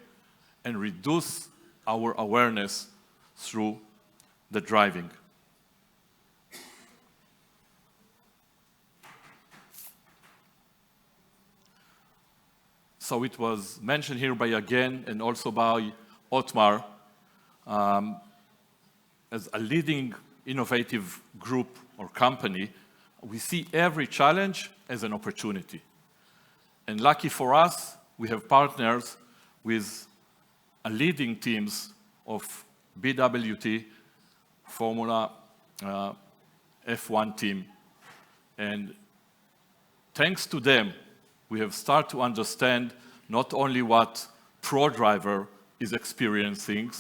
and reduce our awareness through the driving. So it was mentioned here by Again and also by Otmar as a leading innovative group or company. We see every challenge as an opportunity. And lucky for us, we have partners with leading teams of BWT, Formula F1 team. And thanks to them, we have started to understand not only what pro driver is experiencing,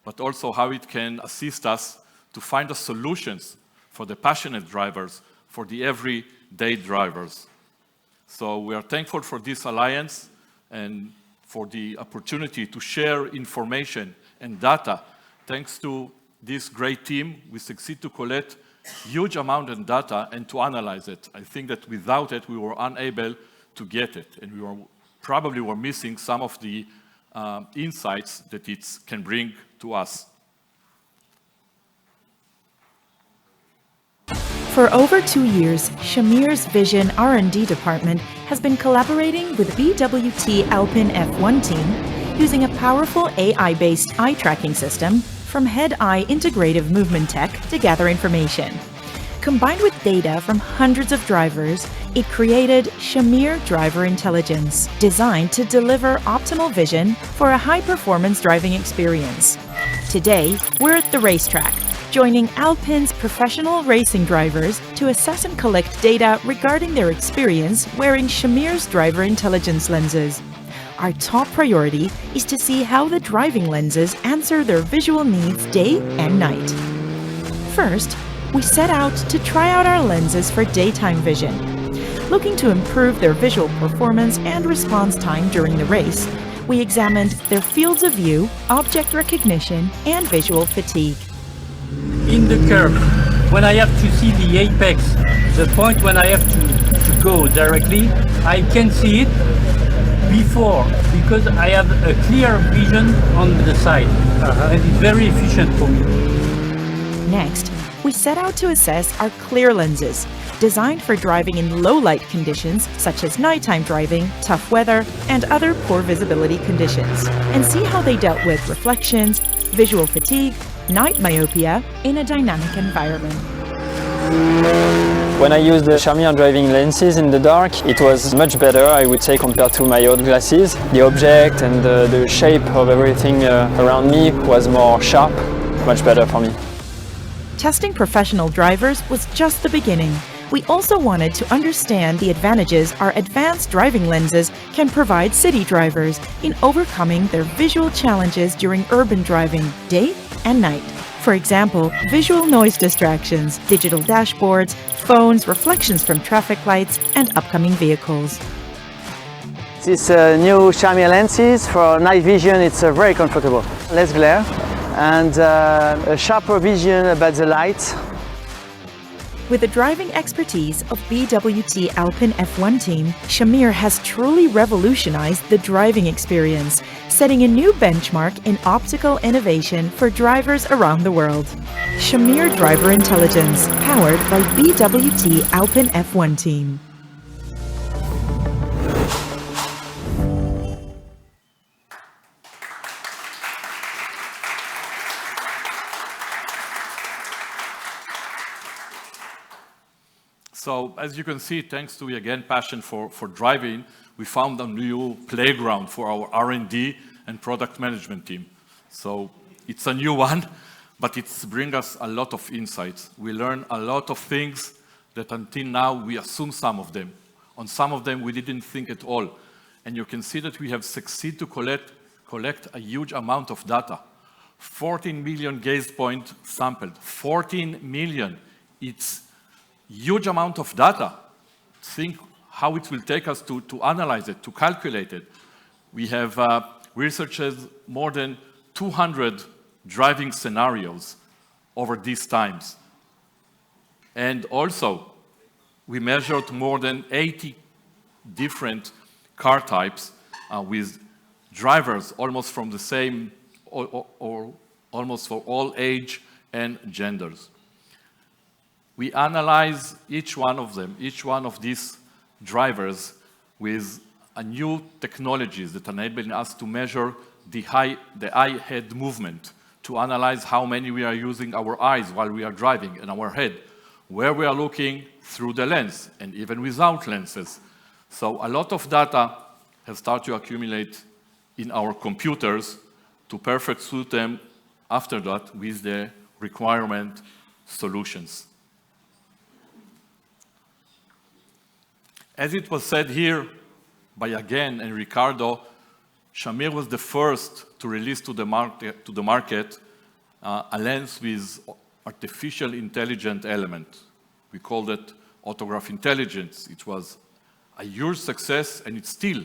but also how it can assist us to find the solutions for the passionate drivers, for the everyday drivers. So we are thankful for this alliance and for the opportunity to share information and data. Thanks to this great team, we succeed to collect huge amount of data and to analyze it. I think that without it, we were unable to get it, and we probably were missing some of the insights that it can bring to us. For over 2 years, Shamir's Vision R&D department has been collaborating with BWT Alpine F1 team using a powerful AI-based eye tracking system from Head-Eye Integrative Movement Tech to gather information. Combined with data from hundreds of drivers, it created Shamir Driver Intelligence, designed to deliver optimal vision for a high-performance driving experience. Today, we're at the racetrack, joining Alpine's professional racing drivers to assess and collect data regarding their experience wearing Shamir's Driver Intelligence lenses. Our top priority is to see how the driving lenses answer their visual needs day and night. First, we set out to try out our lenses for daytime vision. Looking to improve their visual performance and response time during the race, we examined their fields of view, object recognition, and visual fatigue. In the curve, when I have to see the apex, the point when I have to go directly, I can see it before because I have a clear vision on the side. And it's very efficient for me. Next, we set out to assess our clear lenses, designed for driving in low light conditions such as nighttime driving, tough weather, and other poor visibility conditions, and see how they dealt with reflections, visual fatigue, night myopia in a dynamic environment. When I used the Shamir driving lenses in the dark, it was much better, I would say, compared to my old glasses. The object and the shape of everything around me was more sharp, much better for me. Testing professional drivers was just the beginning. We also wanted to understand the advantages our advanced driving lenses can provide city drivers in overcoming their visual challenges during urban driving, day and night. For example, visual noise distractions, digital dashboards, phones, reflections from traffic lights, and upcoming vehicles. These new Shamir lenses for night vision, it's very comfortable. Less glare and a sharper vision about the light. With the driving expertise of BWT Alpine F1 team, Shamir has truly revolutionized the driving experience, setting a new benchmark in optical innovation for drivers around the world. Shamir Driver Intelligence, powered by BWT Alpine F1 team. So as you can see, thanks to, again, passion for driving, we found a new playground for our R&D and product management team. So it's a new one, but it's bring us a lot of insights. We learn a lot of things that until now we assume some of them. On some of them we didn't think at all. And you can see that we have succeeded to collect a huge amount of data. 14 million gaze points sampled. 14 million. It's huge amount of data. Think how it will take us to analyze it, to calculate it. We have researched more than 200 driving scenarios over these times. And also, we measured more than 80 different car types with drivers almost from the same, or almost for all age and genders. We analyze each one of them, each one of these drivers with a new technologies that enable us to measure the eye head movement, to analyze how many we are using our eyes while we are driving and our head, where we are looking through the lens and even without lenses. So a lot of data has started to accumulate in our computers to perfect suit them after that with the requirement solutions. As it was said here by Again and Ricardo, Shamir was the first to release to the market a lens with artificial intelligent element. We called it autograph intelligence. It was a huge success, and it's still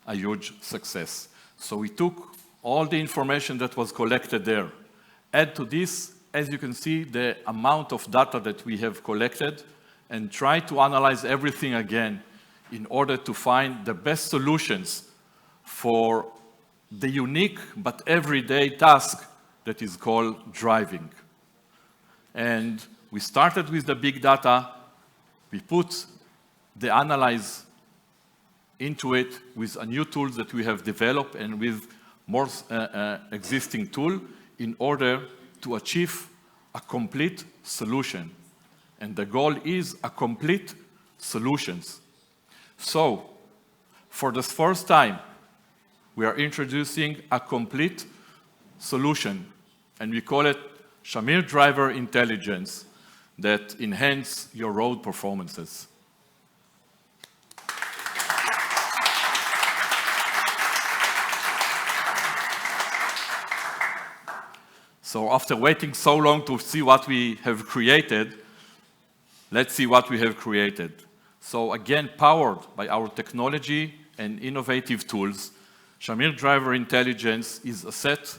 a huge success. So we took all the information that was collected there. Add to this, as you can see, the amount of data that we have collected, and try to analyze everything again in order to find the best solutions for the unique but everyday task that is called driving. And we started with the big data. We put the analyze into it with a new tool that we have developed and with more existing tool in order to achieve a complete solution. And the goal is a complete solutions. So, for the first time, we are introducing a complete solution, and we call it Shamir Driver Intelligence that enhance your road performances. So after waiting so long to see what we have created, let's see what we have created. So again, powered by our technology and innovative tools, Shamir Driver Intelligence is a set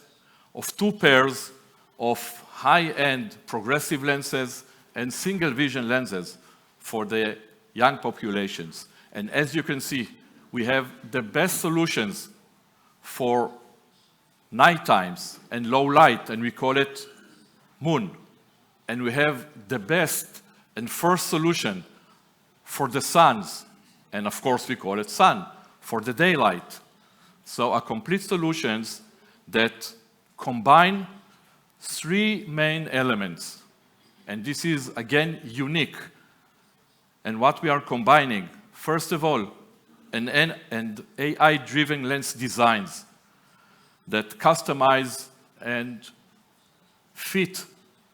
of 2 pairs of high-end progressive lenses and single vision lenses for the young populations. And as you can see, we have the best solutions for night times and low light, and we call it moon. And we have the best and first solution for the suns, and of course we call it sun, for the daylight. So a complete solutions that combine 3 main elements. And this is, again, unique. And what we are combining, first of all, an AI-driven lens designs that customize and fit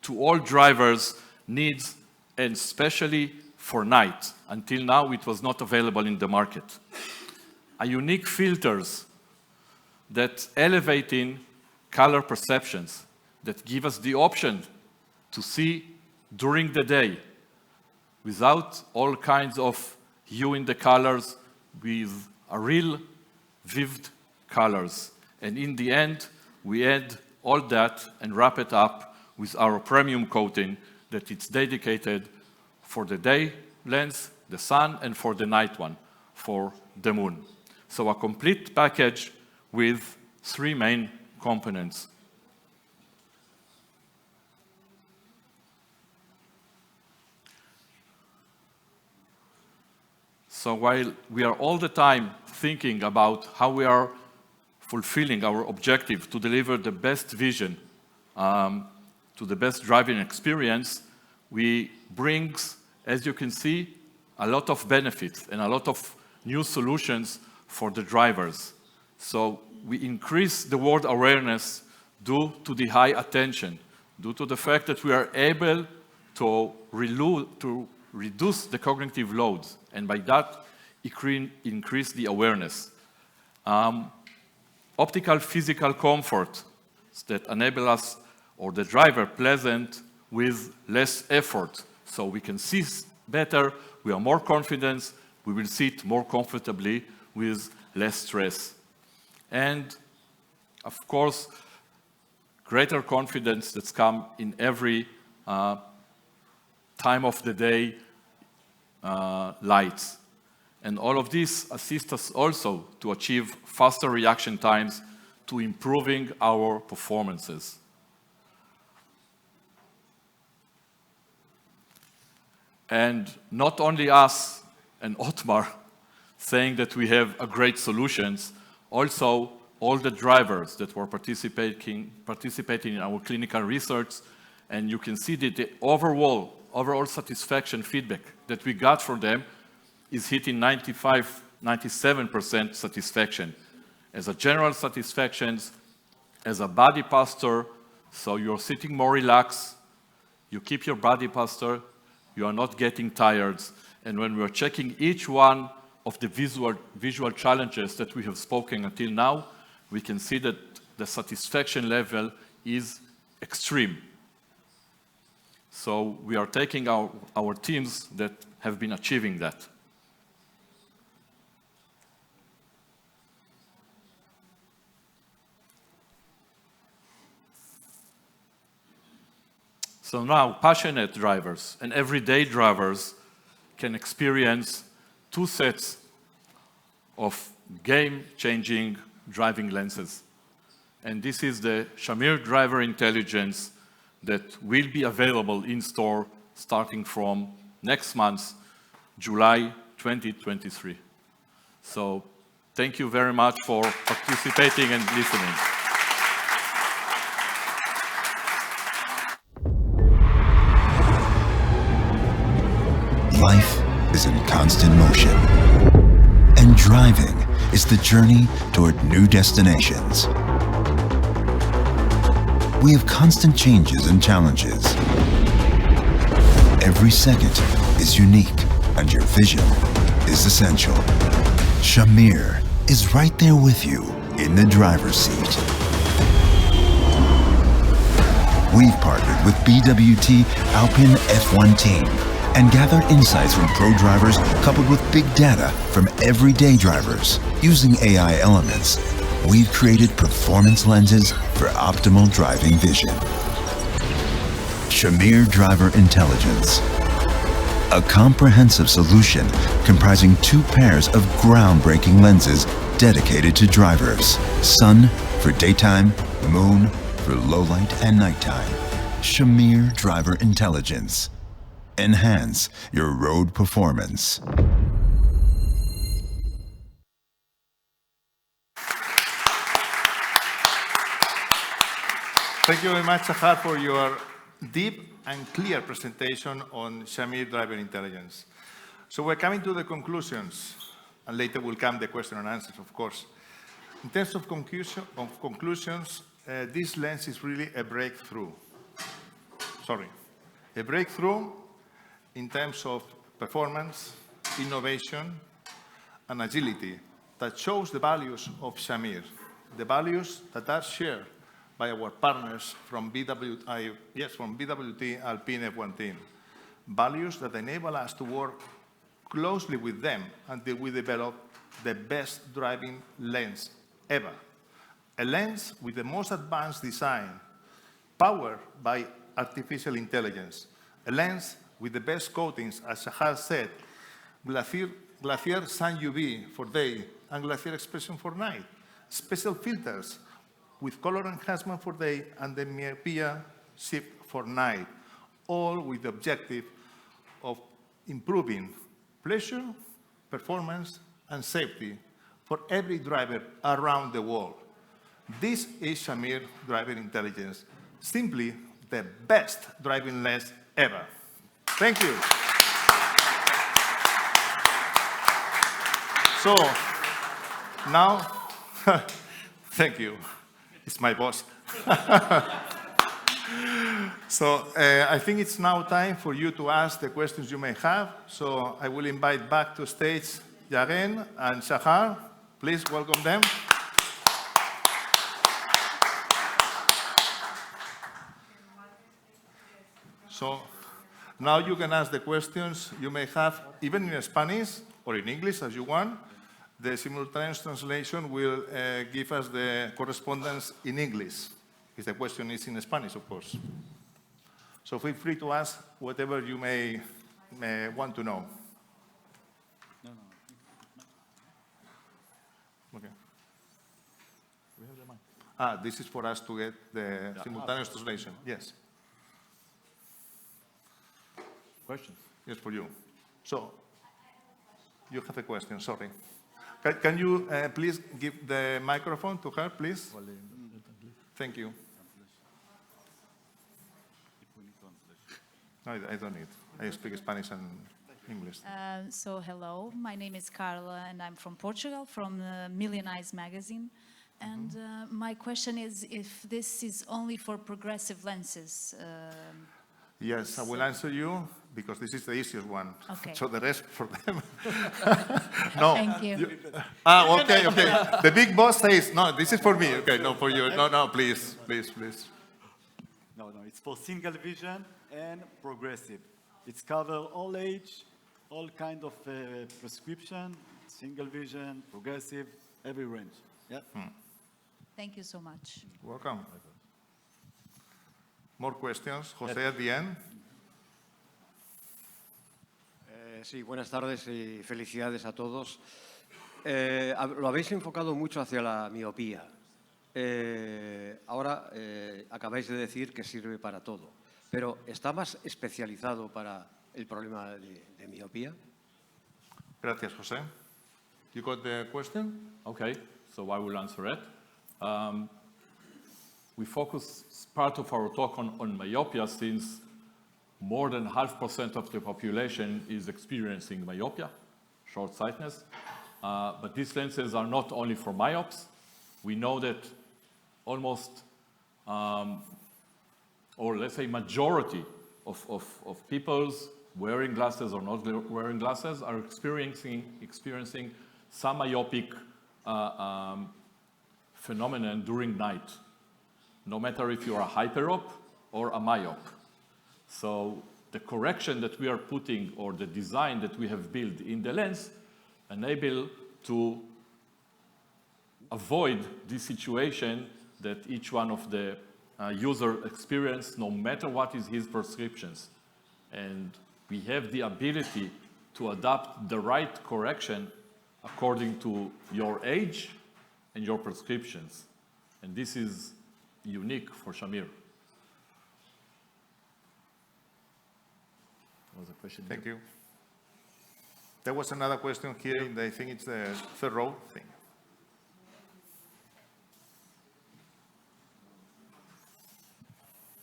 to all drivers' needs, and especially for night. Until now, it was not available in the market. A unique filters that elevating color perceptions, that give us the option to see during the day without all kinds of hue in the colors, with a real vivid colors. And in the end, we add all that and wrap it up with our premium coating that it's dedicated for the day lens, the sun, and for the night one, for the moon. So a complete package with 3 main components. So while we are all the time thinking about how we are fulfilling our objective to deliver the best vision to the best driving experience, we bring, as you can see, a lot of benefits and a lot of new solutions for the drivers. So we increase the world awareness due to the high attention, due to the fact that we are able to reduce the cognitive loads, and by that, increase the awareness. Optical physical comfort that enable us, or the driver, pleasant with less effort. So we can see better, we are more confident, we will sit more comfortably with less stress. And of course, greater confidence that's come in every time of the day lights. And all of this assists us also to achieve faster reaction times, to improving our performances. And not only us and Otmar saying that we have a great solutions. Also, all the drivers that were participating in our clinical research, and you can see that the overall satisfaction feedback that we got from them is hitting 95, 97% satisfaction. As a general satisfaction, as a body posture, so you're sitting more relaxed, you keep your body posture, you are not getting tired, and when we're checking each one of the visual challenges that we have spoken until now, we can see that the satisfaction level is extreme. So we are taking our teams that have been achieving that. So now passionate drivers and everyday drivers can experience two sets of game-changing driving lenses. And this is the Shamir Driver Intelligence that will be available in store starting from next month, July 2023. So thank you very much for participating and listening. Life is in constant motion, and driving is the journey toward new destinations. We have constant changes and challenges. Every second is unique, and your vision is essential. Shamir is right there with you in the driver's seat. We've partnered with BWT Alpine F1 team and gathered insights from pro drivers coupled with big data from everyday drivers. Using AI elements, we've created performance lenses for optimal driving vision. Shamir Driver Intelligence, a comprehensive solution comprising 2 pairs of groundbreaking lenses dedicated to drivers. Sun for daytime, moon for low light and nighttime. Shamir Driver Intelligence. Enhance your road performance. Thank you very much, Shahar, for your deep and clear presentation on Shamir Driver Intelligence. So we're coming to the conclusions, and later will come the question and answers, of course. In terms of conclusions, this lens is really a breakthrough. A breakthrough in terms of performance, innovation, and agility that shows the values of Shamir, the values that are shared by our partners from BWT Alpine F1 team, values that enable us to work closely with them until we develop the best driving lens ever. A lens with the most advanced design, powered by artificial intelligence. A lens with the best coatings, as Shahar said, Glacier Sun UV for day and Glacier Expression for night. Special filters with color enhancement for day and the myopia shift for night, all with the objective of improving pleasure, performance, and safety for every driver around the world. This is Shamir Driver Intelligence, simply the best driving lens ever. Thank you. So, now, thank you. It's my boss. So, I think it's now time for you to ask the questions you may have. So, I will invite back to stage Yaren and Shahar. Please welcome them. So, now you can ask the questions you may have, even in Spanish or in English, as you want. The simultaneous translation will give us the correspondence in English, if the question is in Spanish, of course. So feel free to ask whatever you may want to know. Okay. This is for us to get the simultaneous translation. Yes. Question? Yes, for you. So, you have a question, sorry. Can you please give the microphone to her, please? Thank you. No, I don't need. I speak Spanish and English. So hello, my name is Carla and I'm from Portugal, from Million Eyes magazine. And my question is if this is only for progressive lenses. Yes, I will answer you because this is the easiest one. Okay. So the rest for them. No. Thank you. Okay. The big boss says, no, this is for me. Okay, no, for you. No, please. No, it's for single vision and progressive. It's cover all age, all kind of prescription, single vision, progressive, every range. Yeah. Thank you so much. Welcome. More questions? José at the end. Sí, buenas tardes y felicidades a todos. Lo habéis enfocado mucho hacia la miopía. Ahora acabáis de decir que sirve para todo, pero ¿está más especializado para el problema de miopía? Gracias, José. You got the question? Okay, so I will answer it. We focus part of our talk on myopia since more than 0.5% of the population is experiencing myopia, short-sightedness. But these lenses are not only for myopes. We know that almost, or let's say majority of people wearing glasses or not wearing glasses are experiencing some myopic phenomenon during night, no matter if you're a hyperop or a myop. So the correction that we are putting or the design that we have built in the lens enable to avoid this situation that each one of the user experience, no matter what is his prescriptions. And we have the ability to adapt the right correction according to your age and your prescriptions. And this is unique for Shamir. Was a question. Thank you. There was another question here, I think it's the third row thing.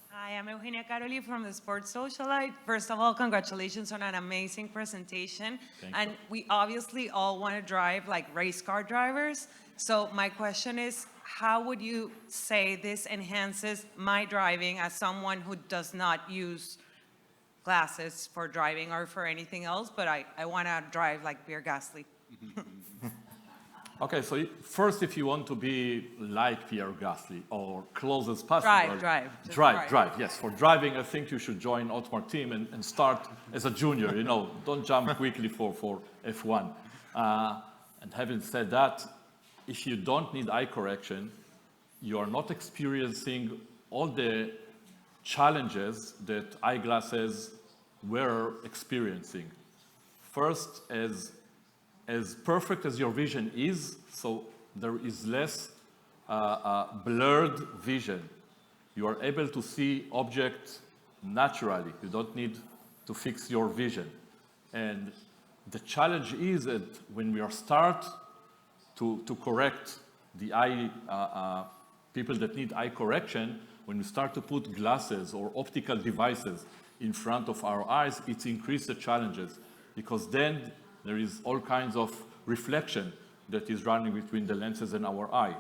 Hi, I'm Eugenia Caroli from the Sports Socialite. First of all, congratulations on an amazing presentation. Thank you. We obviously all want to drive like race car drivers. So my question is, how would you say this enhances my driving as someone who does not use glasses for driving or for anything else, but I want to drive like Pierre Gasly? Okay, so first, if you want to be like Pierre Gasly or close as possible. Drive. Yes, for driving, I think you should join Otmar team and start as a junior, don't jump quickly for F1. And having said that, if you don't need eye correction, you are not experiencing all the challenges that eyeglasses were experiencing. First, as perfect as your vision is, so there is less blurred vision. You are able to see objects naturally. You don't need to fix your vision. And the challenge is that when we are start to correct the eye, people that need eye correction, when we start to put glasses or optical devices in front of our eyes, it increases the challenges because then there is all kinds of reflection that is running between the lenses and our eye.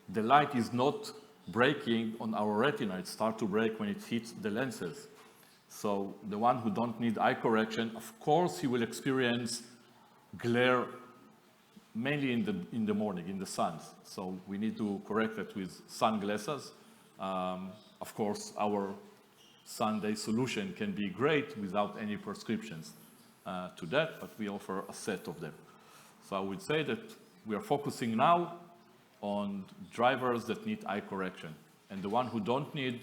The light is not breaking on our retina. It starts to break when it hits the lenses. So the one who don't need eye correction, of course, he will experience glare mainly in the morning, in the sun. So we need to correct it with sunglasses. Of course, our Sunday solution can be great without any prescriptions to that, but we offer a set of them. So I would say that we are focusing now on drivers that need eye correction, and the one who don't need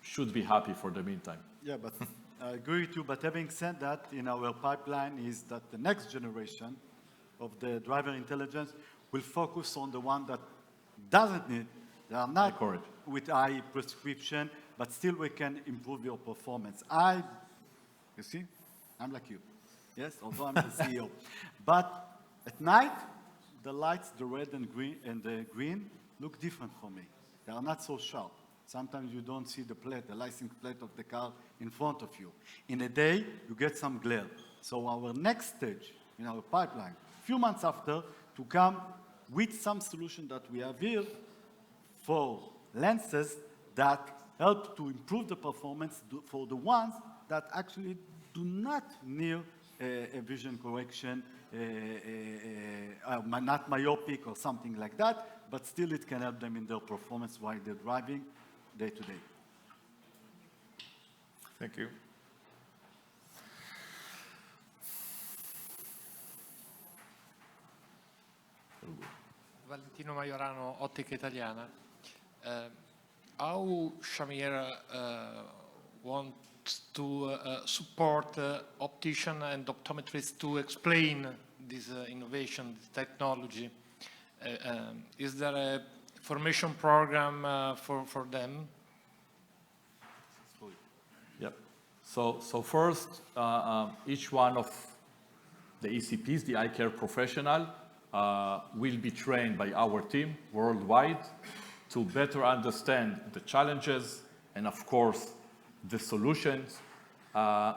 should be happy for the meantime. Yeah, but I agree with you, but having said that, in our pipeline is that the next generation of the driver intelligence will focus on the one that doesn't need, they are not with eye prescription, but still we can improve your performance. You see, I'm like you. Yes, although I'm the CEO. But at night, the lights, the red and the green, look different for me. They are not so sharp. Sometimes you don't see the plate, the license plate of the car in front of you. In a day, you get some glare. So our next stage in our pipeline, a few months after, to come with some solution that we have here for lenses that help to improve the performance for the ones that actually do not need a vision correction, not myopic or something like that, but still it can help them in their performance while they're driving day to day. Thank you. Valentino Majorano, Ottica Italiana. How Shamir wants to support opticians and optometrists to explain this innovation, this technology? Is there a formation program for them? Yep. So first, each one of the ECPs, the eye care professional, will be trained by our team worldwide to better understand the challenges and, of course, the solutions.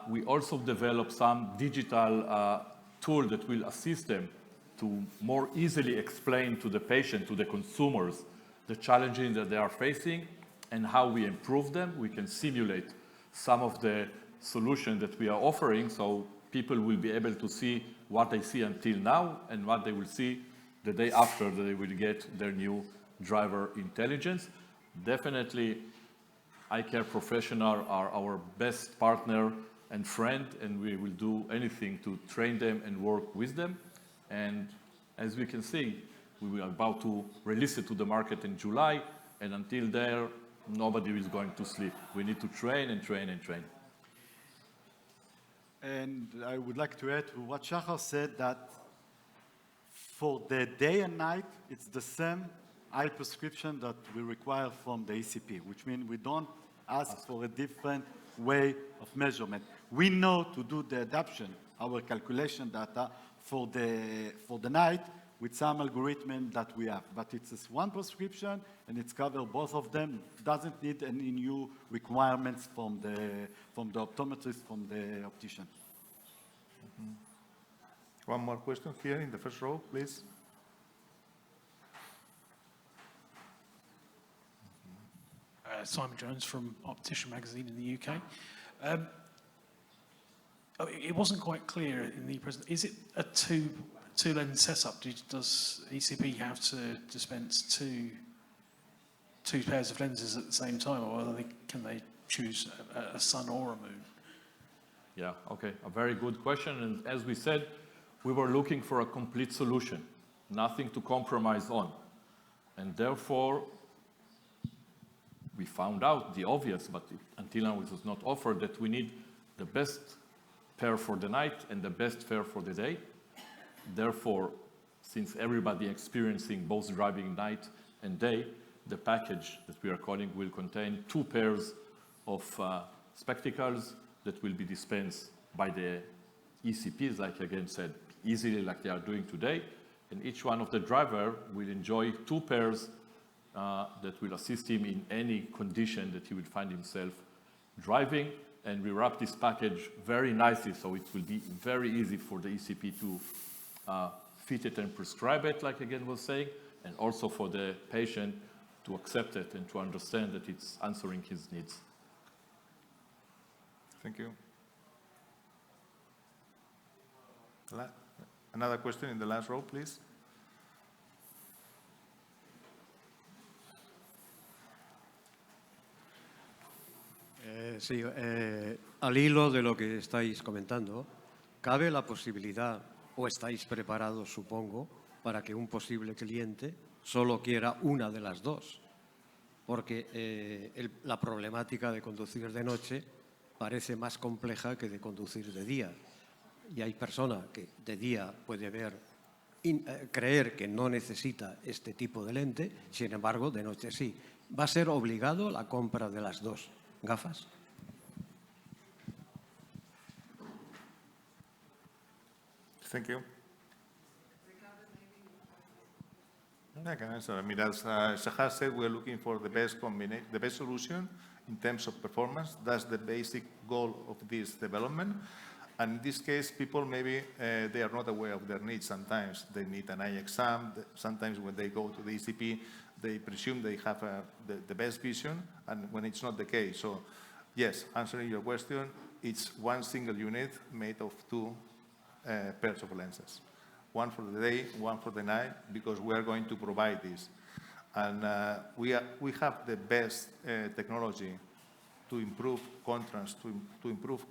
We also develop some digital tool that will assist them to more easily explain to the patient, to the consumers, the challenges that they are facing and how we improve them. We can simulate some of the solutions that we are offering, so people will be able to see what they see until now and what they will see the day after they will get their new driver intelligence. Definitely, eye care professionals are our best partner and friend, and we will do anything to train them and work with them. And as we can see, we are about to release it to the market in July, and until there, nobody is going to sleep. We need to train and train and train. And I would like to add to what Shachar said, that for the day and night, it's the same eye prescription that we require from the ECP, which means we don't ask for a different way of measurement. We know to do the adaptation, our calculation data for the night with some algorithm that we have. But it's just one prescription and it's covered both of them. Doesn't need any new requirements from the optometrist, from the optician. Mm-hmm. One more question here in the first row, please. Simon Jones from Optician Magazine in the UK. It wasn't quite clear in the presentation. Is it a two-lens setup? Does ECP have to dispense two pairs of lenses at the same time, or can they choose a sun or a moon? Yeah, okay, a very good question. And as we said, we were looking for a complete solution, nothing to compromise on. And therefore, we found out the obvious, but until now it was not offered, that we need the best pair for the night and the best pair for the day. Therefore, since everybody experiencing both driving night and day, the package that we are calling will contain 2 pairs of spectacles that will be dispensed by the ECPs, like again said, easily like they are doing today. And each one of the driver will enjoy 2 pairs that will assist him in any condition that he will find himself driving. And we wrap this package very nicely, so it will be very easy for the ECP to fit it and prescribe it, like again was saying, and also for the patient to accept it and to understand that it's answering his needs. Thank you. Another question in the last row, please. Sí, al hilo de lo que estáis comentando, ¿cabe la posibilidad, o estáis preparados, supongo, para que un posible cliente solo quiera una de las dos? Porque la problemática de conducir de noche parece más compleja que de conducir de día. Y hay personas que de día puede creer que no necesita este tipo de lente, sin embargo, de noche sí. ¿Va a ser obligado la compra de las dos gafas? Thank you. I can answer. I mean, as Shahar said, we're looking for the best the best solution in terms of performance. That's the basic goal of this development. And in this case, people maybe they are not aware of their needs. Sometimes they need an eye exam. Sometimes when they go to the ECP, they presume they have the best vision, and when it's not the case. So, yes, answering your question, it's one single unit made of two pairs of lenses. One for the day, one for the night, because we are going to provide this. And we have the best technology to improve contrast, to improve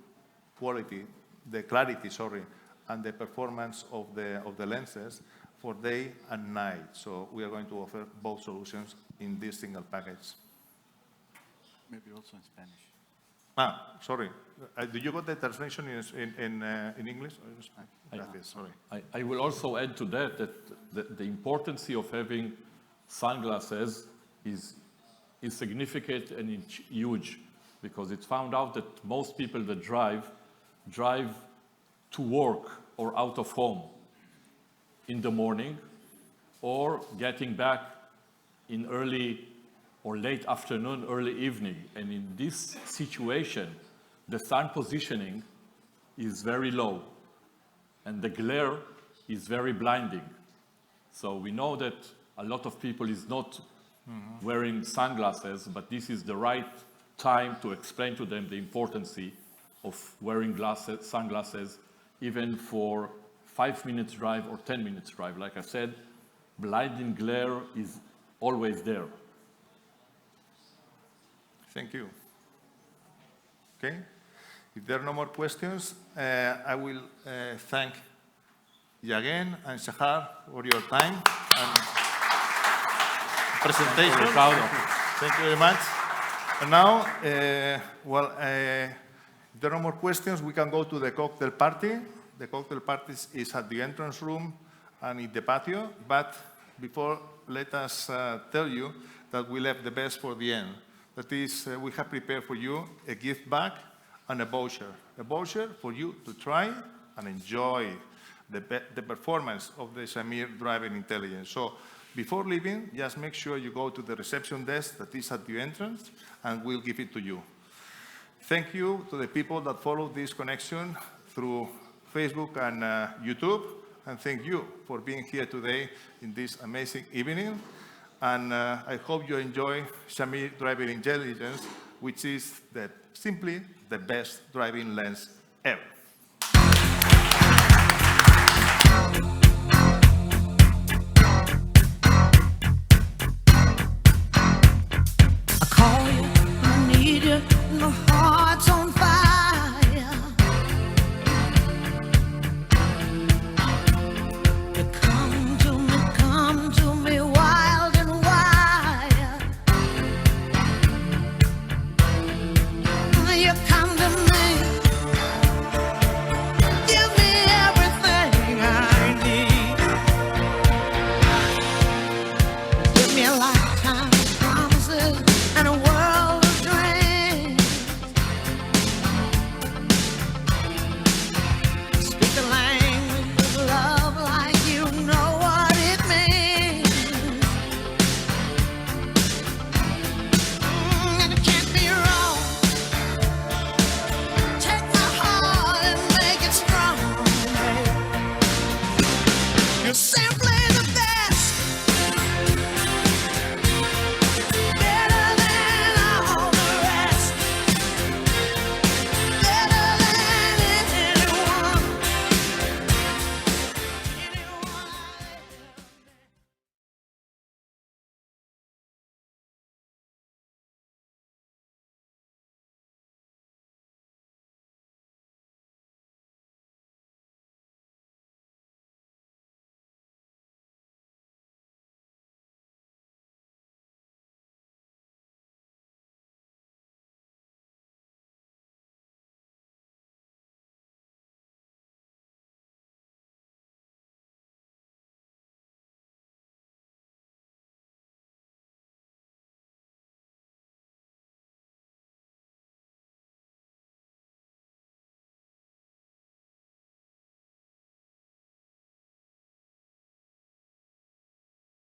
quality, the clarity, sorry, and the performance of the lenses for day and night. So we are going to offer both solutions in this single package. Maybe also in Spanish. Sorry. Did you got the translation in English? Sorry. I will also add to that the importance of having sunglasses is significant and huge, because it's found out that most people that drive to work or out of home in the morning, or getting back in early or late afternoon, early evening. And in this situation, the sun positioning is very low, and the glare is very blinding. So we know that a lot of people is not wearing sunglasses, but this is the right time to explain to them the importance of wearing sunglasses, even for 5 minutes drive or 10 minutes drive. Like I said, blinding glare is always there. Thank you. Okay. If there are no more questions, I will thank you again and Shahar for your time and presentation. Thank you very much. And now, if there are no more questions, we can go to the cocktail party. The cocktail party is at the entrance room and in the patio. But before, let us tell you that we left the best for the end. That is, we have prepared for you a gift bag and a voucher. A voucher for you to try and enjoy the performance of the Shamir driving intelligence. So before leaving, just make sure you go to the reception desk that is at the entrance, and we'll give it to you. Thank you to the people that follow this connection through Facebook and YouTube. And thank you for being here today in this amazing evening. And I hope you enjoy Shamir Driving Intelligence, which is simply the best driving lens ever. I call you, I need you, my heart's on fire. You come to me wild and wild. You come to me, give me everything I need. Give me a lifetime of promises and a world of dreams. Speak the language of love like you know what it means. And it can't be wrong. Take my heart and make it strong. You simply